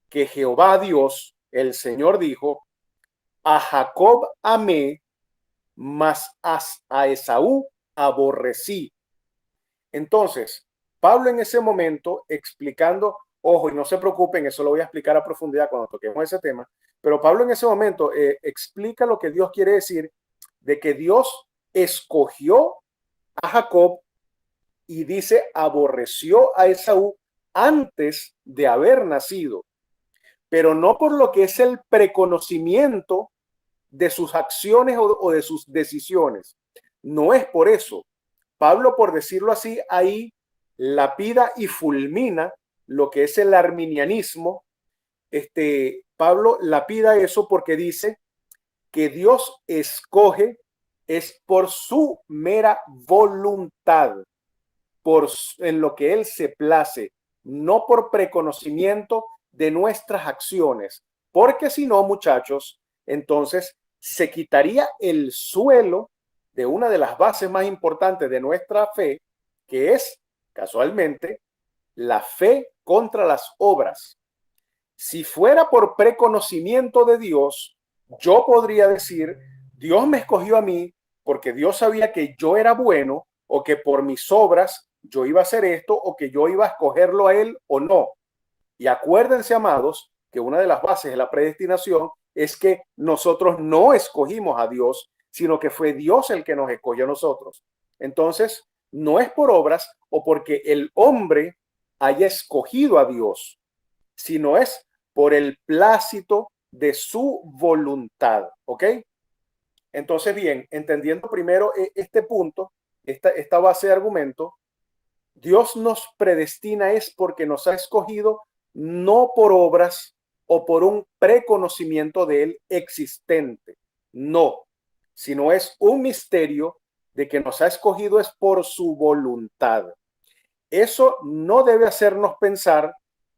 que Jehová Dios, el Señor, dijo: a Jacob amé, mas a Esaú aborrecí. Entonces, Pablo en ese momento explicando, ojo, y no se preocupen, eso lo voy a explicar a profundidad cuando toquemos ese tema, pero Pablo en ese momento explica lo que Dios quiere decir de que Dios escogió a Jacob y dice aborreció a Esaú antes de haber nacido, pero no por lo que es el preconocimiento de sus acciones o de sus decisiones. No es por eso. Pablo, por decirlo así, ahí lapida y fulmina lo que es el arminianismo. Pablo lapida eso porque dice que Dios escoge es por su mera voluntad, en lo que Él se place, no por preconocimiento de nuestras acciones, porque si no, muchachos, entonces se quitaría el suelo de una de las bases más importantes de nuestra fe, que es, casualmente, la fe contra las obras. Si fuera por preconocimiento de Dios, yo podría decir, Dios me escogió a mí porque Dios sabía que yo era bueno, o que por mis obras yo iba a hacer esto, o que yo iba a escogerlo a él o no. Y acuérdense, amados, que una de las bases de la predestinación es que nosotros no escogimos a Dios, sino que fue Dios el que nos escogió a nosotros. Entonces, no es por obras o porque el hombre haya escogido a Dios, sino es por el plácito de su voluntad. ¿Ok? Entonces, bien, entendiendo primero este punto, esta base de argumento, Dios nos predestina es porque nos ha escogido no por obras o por un preconocimiento de Él existente, no, sino es un misterio de que nos ha escogido es por su voluntad. Eso no debe hacernos pensar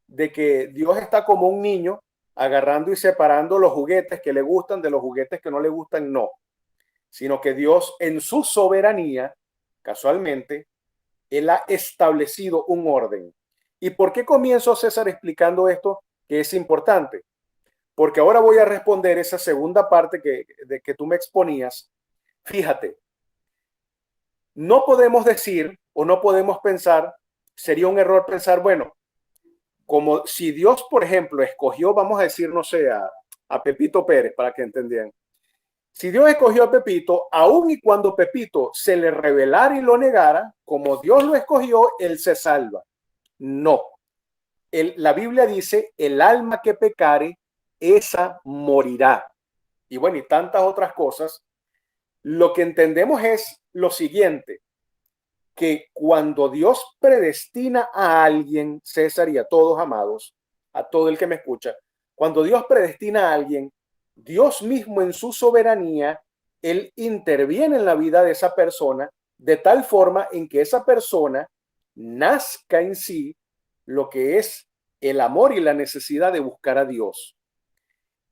de que Dios está como un niño agarrando y separando los juguetes que le gustan de los juguetes que no le gustan, no, sino que Dios en su soberanía, casualmente, Él ha establecido un orden. ¿Y por qué comienzo, César, explicando esto que es importante? Porque ahora voy a responder esa segunda parte que tú me exponías. Fíjate, no podemos decir o no podemos pensar, sería un error pensar, bueno, como si Dios, por ejemplo, escogió, vamos a decir, no sé, a Pepito Pérez, para que entendieran. Si Dios escogió a Pepito, aun y cuando Pepito se le revelara y lo negara, como Dios lo escogió, él se salva. No. La Biblia dice, el alma que pecare, esa morirá. Y bueno, y tantas otras cosas. Lo que entendemos es lo siguiente, que cuando Dios predestina a alguien, César y a todos amados, a todo el que me escucha, cuando Dios predestina a alguien, Dios mismo en su soberanía, Él interviene en la vida de esa persona de tal forma en que esa persona nazca en sí lo que es el amor y la necesidad de buscar a Dios.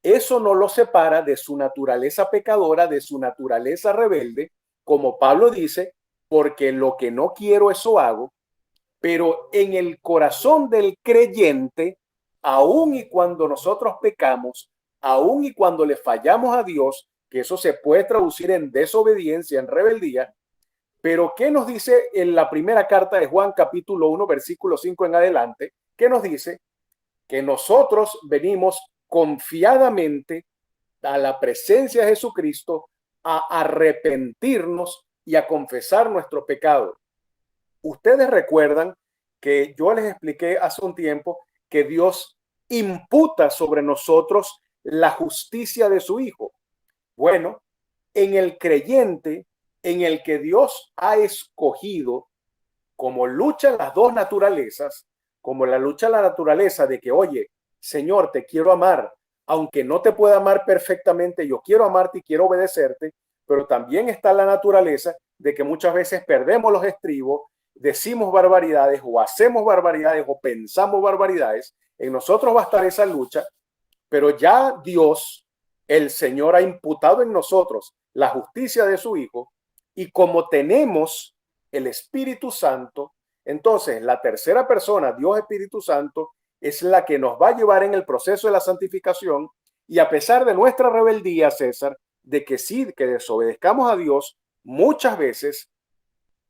Eso no lo separa de su naturaleza pecadora, de su naturaleza rebelde, como Pablo dice, porque lo que no quiero eso hago, pero en el corazón del creyente, aun y cuando nosotros pecamos, aun y cuando le fallamos a Dios, que eso se puede traducir en desobediencia, en rebeldía, pero ¿qué nos dice en la primera carta de Juan, capítulo 1, versículo 5 en adelante? ¿Qué nos dice? Que nosotros venimos confiadamente a la presencia de Jesucristo a arrepentirnos y a confesar nuestro pecado. Ustedes recuerdan que yo les expliqué hace un tiempo que Dios imputa sobre nosotros la justicia de su Hijo. Bueno, en el creyente, en el que Dios ha escogido, como luchan las dos naturalezas, como la lucha la naturaleza de que, oye, Señor, te quiero amar, aunque no te pueda amar perfectamente, yo quiero amarte y quiero obedecerte, pero también está la naturaleza de que muchas veces perdemos los estribos, decimos barbaridades o hacemos barbaridades o pensamos barbaridades. En nosotros va a estar esa lucha, pero ya Dios, el Señor, ha imputado en nosotros la justicia de su Hijo, y como tenemos el Espíritu Santo, entonces la tercera persona, Dios Espíritu Santo, es la que nos va a llevar en el proceso de la santificación. Y a pesar de nuestra rebeldía, César, de que sí, que desobedezcamos a Dios, muchas veces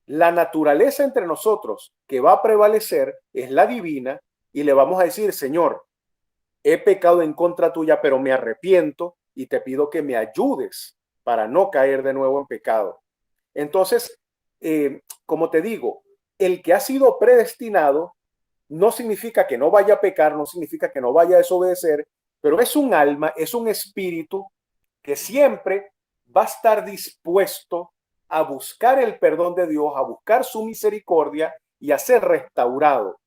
la naturaleza entre nosotros que va a prevalecer es la divina, y le vamos a decir: Señor, he pecado en contra tuya, pero me arrepiento y te pido que me ayudes para no caer de nuevo en pecado. Entonces, como te digo, el que ha sido predestinado no significa que no vaya a pecar, no significa que no vaya a desobedecer, pero es un alma, es un espíritu que siempre va a estar dispuesto a buscar el perdón de Dios, a buscar su misericordia y a ser restaurado.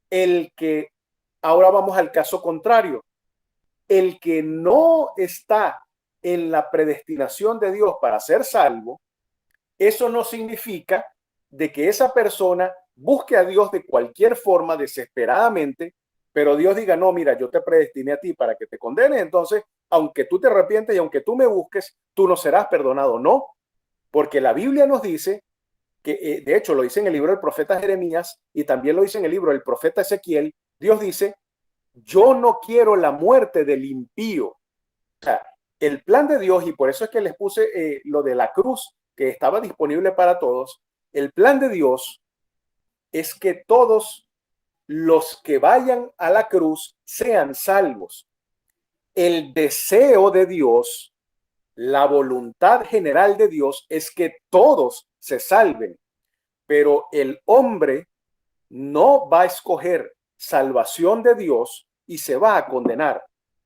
El que, ahora vamos al caso contrario, el que no está en la predestinación de Dios para ser salvo, eso no significa de que esa persona busque a Dios de cualquier forma, desesperadamente, pero Dios diga: no, mira, yo te predestiné a ti para que te condenes, entonces, aunque tú te arrepientes y aunque tú me busques, tú no serás perdonado. No, porque la Biblia nos dice que, de hecho, lo dice en el libro del profeta Jeremías y también lo dice en el libro del profeta Ezequiel. Dios dice: yo no quiero la muerte del impío. O sea, el plan de Dios, y por eso es que les puse lo de la cruz, que estaba disponible para todos. El plan de Dios es que todos los que vayan a la cruz sean salvos. El deseo de Dios, la voluntad general de Dios es que todos se salven, pero el hombre no va a escoger salvación de Dios y se va a condenar.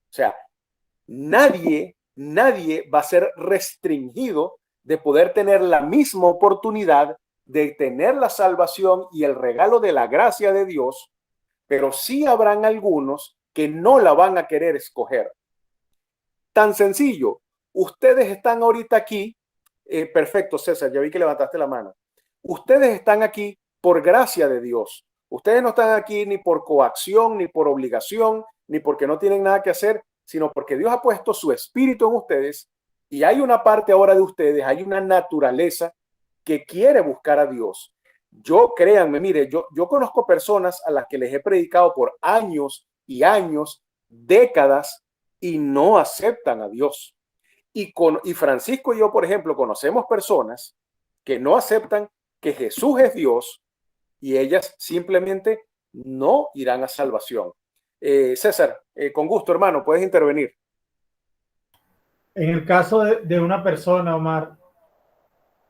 O sea, nadie va a ser restringido de poder tener la misma oportunidad de tener la salvación y el regalo de la gracia de Dios, pero sí habrán algunos que no la van a querer escoger. Tan sencillo, ustedes están ahorita aquí, perfecto, César, ya vi que levantaste la mano. Ustedes están aquí por gracia de Dios. Ustedes no están aquí ni por coacción, ni por obligación, ni porque no tienen nada que hacer, sino porque Dios ha puesto su espíritu en ustedes, y hay una parte ahora de ustedes, hay una naturaleza que quiere buscar a Dios. Yo, créanme, mire, yo conozco personas a las que les he predicado por años y años, décadas, y no aceptan a Dios. Y Francisco y yo, por ejemplo, conocemos personas que no aceptan que Jesús es Dios, y ellas simplemente no irán a salvación. César, con gusto, hermano, puedes intervenir.
En el caso de una persona, Omar,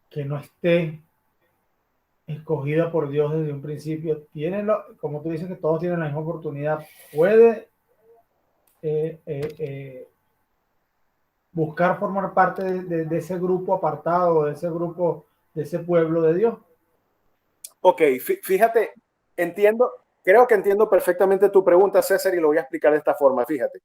que no esté escogida por Dios desde un principio, como tú dices que todos tienen la misma oportunidad, puede buscar formar parte de ese grupo apartado, de ese grupo, de ese pueblo de Dios.
Ok, fíjate, creo que entiendo perfectamente tu pregunta, César, y lo voy a explicar de esta forma. Fíjate,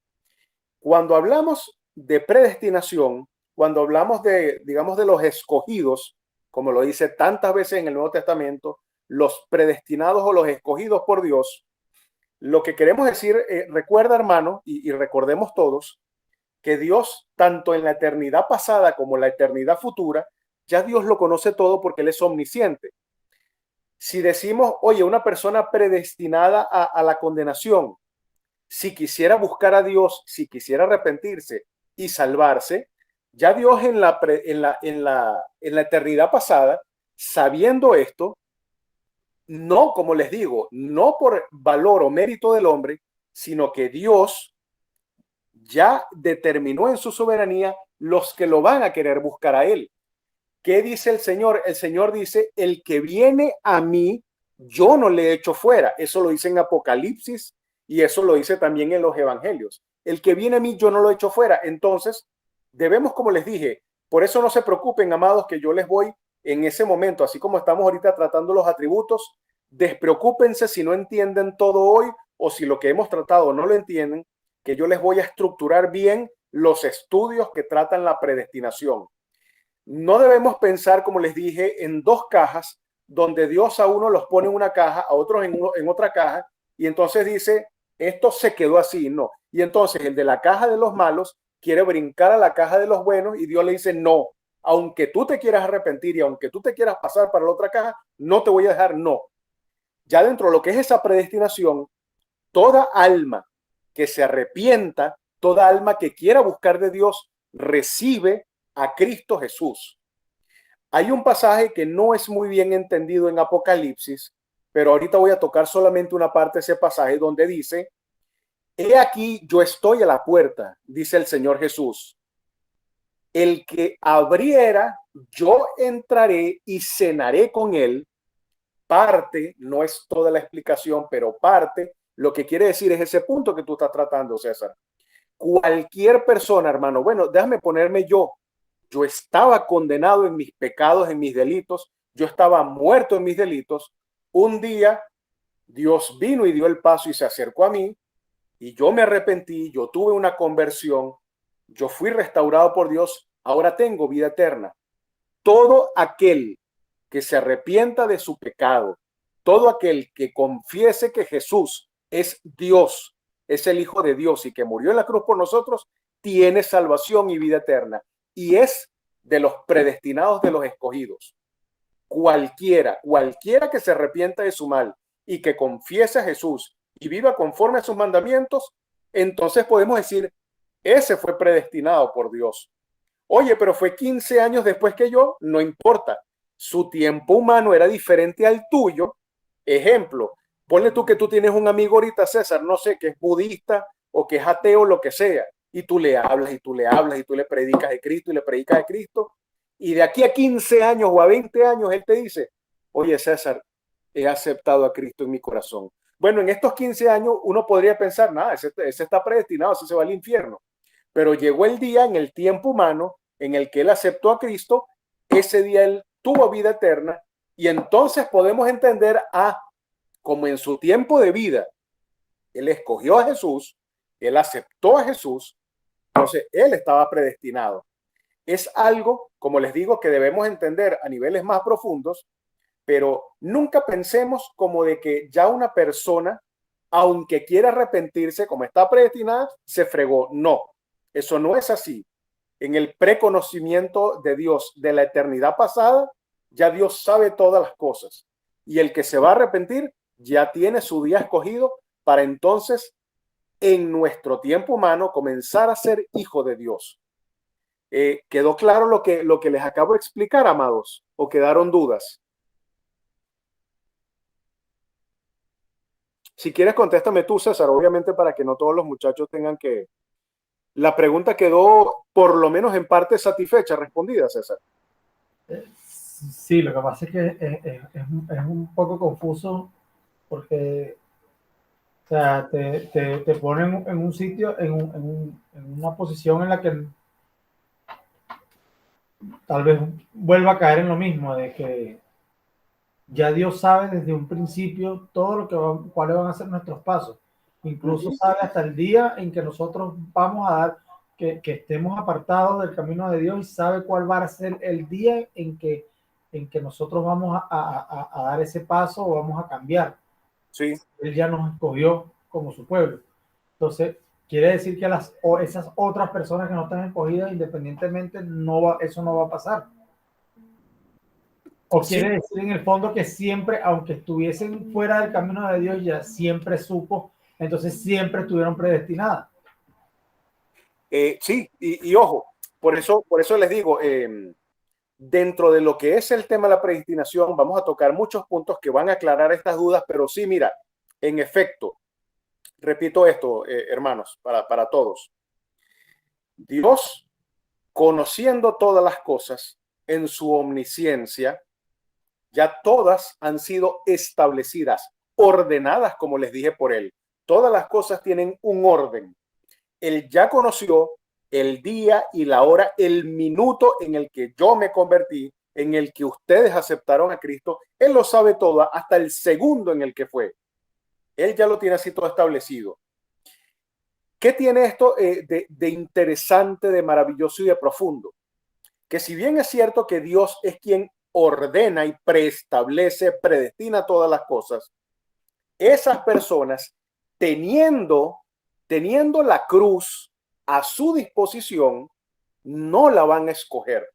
cuando hablamos de predestinación, cuando hablamos de, digamos, de los escogidos, como lo dice tantas veces en el Nuevo Testamento, los predestinados o los escogidos por Dios, lo que queremos decir, recuerda, hermano, y recordemos todos, que Dios, tanto en la eternidad pasada como en la eternidad futura, ya Dios lo conoce todo porque Él es omnisciente. Si decimos, oye, una persona predestinada a la condenación, si quisiera buscar a Dios, si quisiera arrepentirse y salvarse, ya Dios en la eternidad pasada, sabiendo esto, no, como les digo, no por valor o mérito del hombre, sino que Dios ya determinó en su soberanía los que lo van a querer buscar a Él. ¿Qué dice el Señor? El Señor dice: el que viene a mí, yo no le echo fuera. Eso lo dice en Apocalipsis y eso lo dice también en los evangelios. El que viene a mí, yo no lo echo fuera. Entonces, debemos, como les dije, por eso no se preocupen, amados, que yo les voy en ese momento, así como estamos ahorita tratando los atributos, despreocúpense si no entienden todo hoy o si lo que hemos tratado no lo entienden, que yo les voy a estructurar bien los estudios que tratan la predestinación. No debemos pensar, como les dije, en dos cajas, donde Dios a uno los pone en una caja, a otros en otra caja, y entonces dice, esto se quedó así. No. Y entonces el de la caja de los malos quiere brincar a la caja de los buenos y Dios le dice, no, aunque tú te quieras arrepentir y aunque tú te quieras pasar para la otra caja, no te voy a dejar, no. Ya dentro de lo que es esa predestinación, toda alma que se arrepienta, toda alma que quiera buscar de Dios, recibe a Cristo Jesús. Hay un pasaje que no es muy bien entendido en Apocalipsis, pero ahorita voy a tocar solamente una parte de ese pasaje donde dice: he aquí, yo estoy a la puerta, dice el Señor Jesús. El que abriera, yo entraré y cenaré con él. Parte, no es toda la explicación, pero parte, lo que quiere decir es ese punto que tú estás tratando, César. Cualquier persona, hermano, bueno, déjame ponerme yo. Yo estaba condenado en mis pecados, en mis delitos. Yo estaba muerto en mis delitos. Un día Dios vino y dio el paso y se acercó a mí y yo me arrepentí, yo tuve una conversión, yo fui restaurado por Dios, ahora tengo vida eterna. Todo aquel que se arrepienta de su pecado, todo aquel que confiese que Jesús es Dios, es el Hijo de Dios y que murió en la cruz por nosotros, tiene salvación y vida eterna. Y es de los predestinados, de los escogidos. Cualquiera que se arrepienta de su mal y que confiese a Jesús y viva conforme a sus mandamientos, entonces podemos decir, ese fue predestinado por Dios. Oye, pero fue 15 años después que yo, no importa. Su tiempo humano era diferente al tuyo. Ejemplo, ponle tú que tú tienes un amigo ahorita, César, no sé, que es budista o que es ateo, lo que sea, y tú le hablas y tú le hablas y tú le predicas de Cristo y le predicas de Cristo, y de aquí a 15 años o a 20 años él te dice, oye, César, he aceptado a Cristo en mi corazón. Bueno, en estos 15 años uno podría pensar, nada, ese está predestinado, ese se va al infierno. Pero llegó el día en el tiempo humano en el que él aceptó a Cristo, ese día él tuvo vida eterna y entonces podemos entender como en su tiempo de vida, él escogió a Jesús, él aceptó a Jesús, entonces él estaba predestinado. Es algo, como les digo, que debemos entender a niveles más profundos, pero nunca pensemos como de que ya una persona, aunque quiera arrepentirse, como está predestinada, se fregó. No, eso no es así. En el preconocimiento de Dios de la eternidad pasada, ya Dios sabe todas las cosas. Y el que se va a arrepentir ya tiene su día escogido para entonces, en nuestro tiempo humano, comenzar a ser hijo de Dios. ¿Quedó claro lo que les acabo de explicar, amados? ¿O quedaron dudas? Si quieres, contéstame tú, César, obviamente para que no todos los muchachos tengan que... La pregunta quedó por lo menos en parte satisfecha, respondida, César.
Sí, lo que pasa es que es un poco confuso porque, o sea, te ponen en un sitio, en una posición en la que tal vez vuelva a caer en lo mismo, de que ya Dios sabe desde un principio todo lo que cuáles van a ser nuestros pasos. Incluso sabe hasta el día en que nosotros vamos a dar, que estemos apartados del camino de Dios, y sabe cuál va a ser el día en que nosotros vamos a dar ese paso o vamos a cambiar.
Sí.
Él ya nos escogió como su pueblo. Entonces, quiere decir que esas otras personas que no están escogidas, independientemente, eso no va a pasar. O quiere decir en el fondo que siempre, aunque estuviesen fuera del camino de Dios, ya siempre supo, entonces siempre estuvieron predestinadas.
Sí, y ojo, por eso les digo, dentro de lo que es el tema de la predestinación, vamos a tocar muchos puntos que van a aclarar estas dudas, pero sí, mira, en efecto, repito esto, hermanos, para todos. Dios, conociendo todas las cosas en su omnisciencia, ya todas han sido establecidas, ordenadas, como les dije por él. Todas las cosas tienen un orden. Él ya conoció el día y la hora, el minuto en el que yo me convertí, en el que ustedes aceptaron a Cristo. Él lo sabe todo, hasta el segundo en el que fue. Él ya lo tiene así todo establecido. ¿Qué tiene esto de interesante, de maravilloso y de profundo? Que si bien es cierto que Dios es quien ordena y preestablece, predestina todas las cosas, esas personas teniendo la cruz a su disposición, no la van a escoger.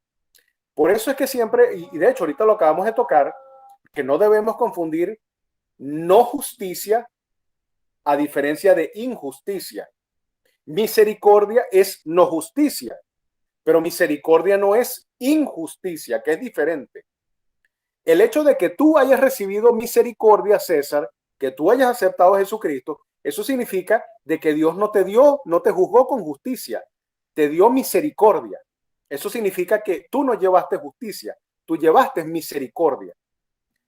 Por eso es que siempre, y de hecho ahorita lo acabamos de tocar, que no debemos confundir no justicia a diferencia de injusticia. Misericordia es no justicia, pero misericordia no es injusticia, que es diferente. El hecho de que tú hayas recibido misericordia, César, que tú hayas aceptado a Jesucristo, eso significa de que Dios no te dio, no te juzgó con justicia, te dio misericordia. Eso significa que tú no llevaste justicia, tú llevaste misericordia.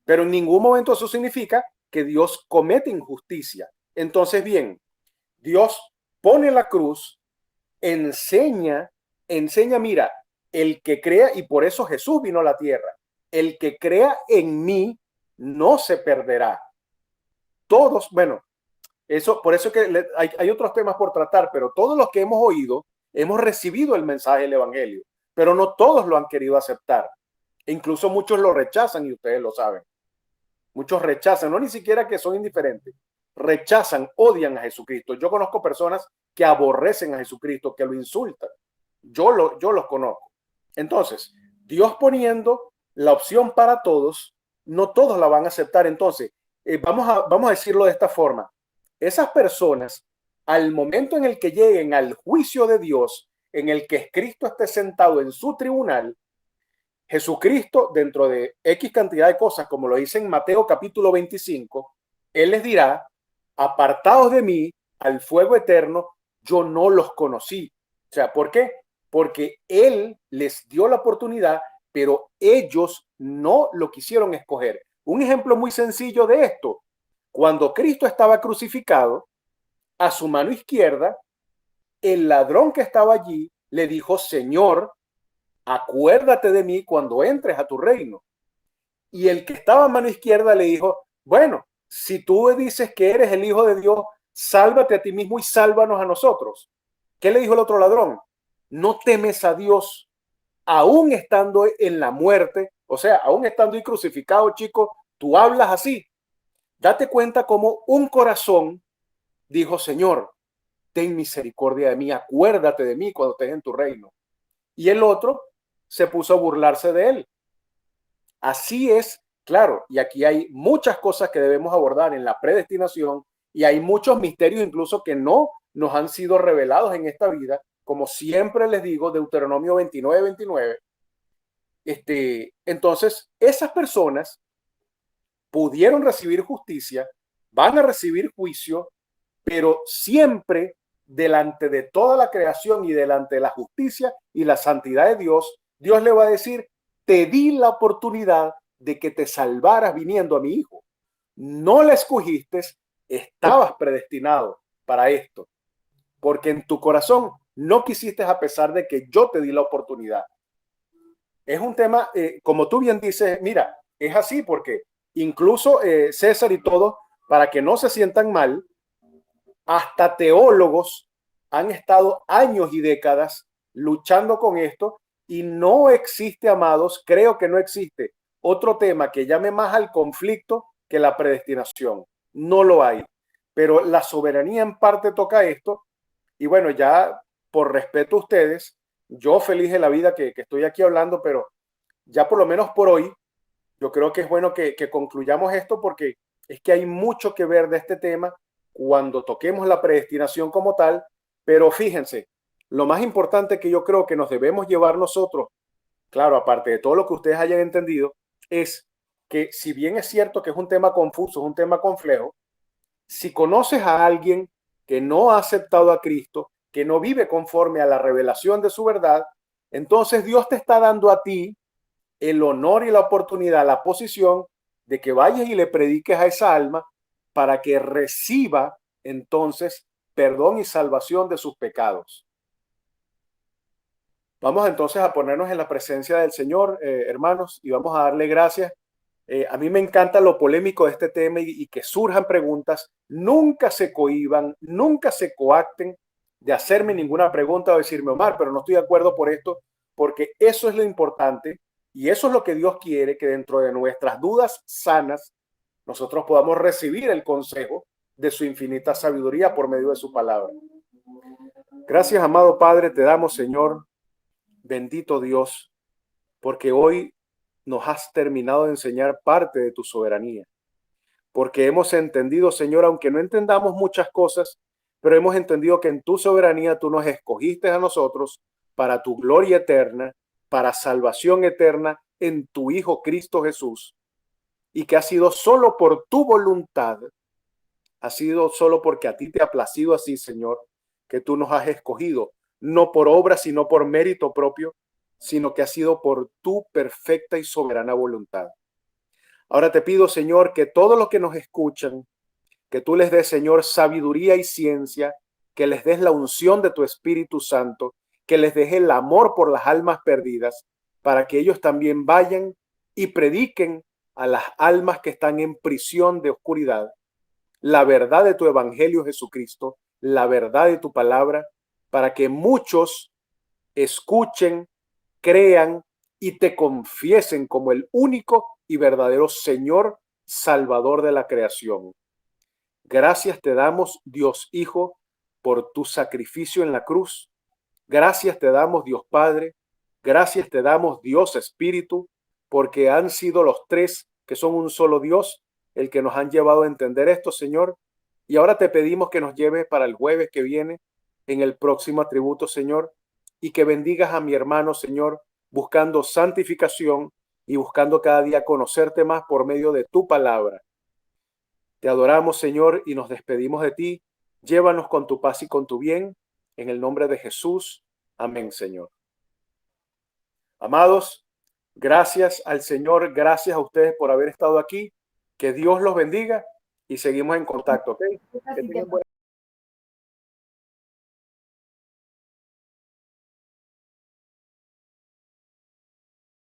Pero en ningún momento eso significa que Dios comete injusticia. Entonces, bien, Dios pone la cruz, enseña, mira, el que crea, y por eso Jesús vino a la tierra, el que crea en mí no se perderá. Todos, bueno, eso, por eso que hay otros temas por tratar, pero todos los que hemos oído, hemos recibido el mensaje del evangelio, pero no todos lo han querido aceptar. E incluso muchos lo rechazan y ustedes lo saben. Muchos rechazan, no ni siquiera que son indiferentes, rechazan, odian a Jesucristo. Yo conozco personas que aborrecen a Jesucristo, que lo insultan. Yo los conozco. Entonces, Dios poniendo la opción para todos, no todos la van a aceptar. Entonces, vamos a decirlo de esta forma. Esas personas, al momento en el que lleguen al juicio de Dios, en el que Cristo esté sentado en su tribunal, Jesucristo, dentro de X cantidad de cosas, como lo dice en Mateo capítulo 25, Él les dirá, apartados de mí al fuego eterno, yo no los conocí. O sea, ¿por qué? Porque Él les dio la oportunidad, pero ellos no lo quisieron escoger. Un ejemplo muy sencillo de esto, cuando Cristo estaba crucificado, a su mano izquierda, el ladrón que estaba allí le dijo, Señor, acuérdate de mí cuando entres a tu reino. Y el que estaba a mano izquierda le dijo, bueno, si tú dices que eres el Hijo de Dios, sálvate a ti mismo y sálvanos a nosotros. ¿Qué le dijo el otro ladrón? No temes a Dios, aún estando en la muerte, o sea, aún estando ahí crucificado, chico, tú hablas así. Date cuenta cómo un corazón dijo, Señor, ten misericordia de mí, acuérdate de mí cuando estés en tu reino. Y el otro se puso a burlarse de él. Así es, claro, y aquí hay muchas cosas que debemos abordar en la predestinación y hay muchos misterios incluso que no nos han sido revelados en esta vida, como siempre les digo, Deuteronomio 29:29. Entonces, esas personas pudieron recibir justicia, van a recibir juicio, pero siempre delante de toda la creación y delante de la justicia y la santidad de Dios, Dios le va a decir, te di la oportunidad de que te salvaras viniendo a mi hijo. No la escogiste, estabas predestinado para esto, porque en tu corazón no quisiste a pesar de que yo te di la oportunidad. Es un tema, como tú bien dices, mira, es así porque incluso César y todo, para que no se sientan mal, hasta teólogos han estado años y décadas luchando con esto y no existe, amados, creo que no existe otro tema que llame más al conflicto que la predestinación. No lo hay. Pero la soberanía en parte toca esto y bueno, ya por respeto a ustedes, yo feliz de la vida que estoy aquí hablando, pero ya por lo menos por hoy, yo creo que es bueno que concluyamos esto porque es que hay mucho que ver de este tema cuando toquemos la predestinación como tal, pero fíjense, lo más importante que yo creo que nos debemos llevar nosotros, claro, aparte de todo lo que ustedes hayan entendido, es que si bien es cierto que es un tema confuso, es un tema complejo, si conoces a alguien que no ha aceptado a Cristo, que no vive conforme a la revelación de su verdad, entonces Dios te está dando a ti el honor y la oportunidad, la posición de que vayas y le prediques a esa alma para que reciba entonces perdón y salvación de sus pecados. Vamos entonces a ponernos en la presencia del Señor, hermanos, y vamos a darle gracias. A mí me encanta lo polémico de este tema y que surjan preguntas. Nunca se cohíban, nunca se coacten de hacerme ninguna pregunta o decirme, Omar, pero no estoy de acuerdo por esto, porque eso es lo importante y eso es lo que Dios quiere, que dentro de nuestras dudas sanas nosotros podamos recibir el consejo de su infinita sabiduría por medio de su palabra. Gracias, amado Padre, te damos, Señor, bendito Dios, porque hoy nos has terminado de enseñar parte de tu soberanía, porque hemos entendido, Señor, aunque no entendamos muchas cosas, pero hemos entendido que en tu soberanía tú nos escogiste a nosotros para tu gloria eterna, para salvación eterna en tu Hijo Cristo Jesús, y que ha sido solo por tu voluntad, ha sido solo porque a ti te ha placido así, Señor, que tú nos has escogido, no por obra, sino por mérito propio, sino que ha sido por tu perfecta y soberana voluntad. Ahora te pido, Señor, que todos los que nos escuchan, que tú les des, Señor, sabiduría y ciencia, que les des la unción de tu Espíritu Santo, que les des el amor por las almas perdidas, para que ellos también vayan y prediquen a las almas que están en prisión de oscuridad la verdad de tu Evangelio Jesucristo, la verdad de tu palabra, para que muchos escuchen, crean y te confiesen como el único y verdadero Señor Salvador de la creación. Gracias te damos, Dios Hijo, por tu sacrificio en la cruz. Gracias te damos, Dios Padre. Gracias te damos, Dios Espíritu, porque han sido los tres que son un solo Dios el que nos han llevado a entender esto, Señor. Y ahora te pedimos que nos lleves para el jueves que viene en el próximo atributo, Señor, y que bendigas a mi hermano, Señor, buscando santificación y buscando cada día conocerte más por medio de tu palabra. Te adoramos, Señor, y nos despedimos de ti. Llévanos con tu paz y con tu bien. En el nombre de Jesús. Amén, Señor. Amados, gracias al Señor, gracias a ustedes por haber estado aquí. Que Dios los bendiga y seguimos en contacto, ¿ok? Que tengan buena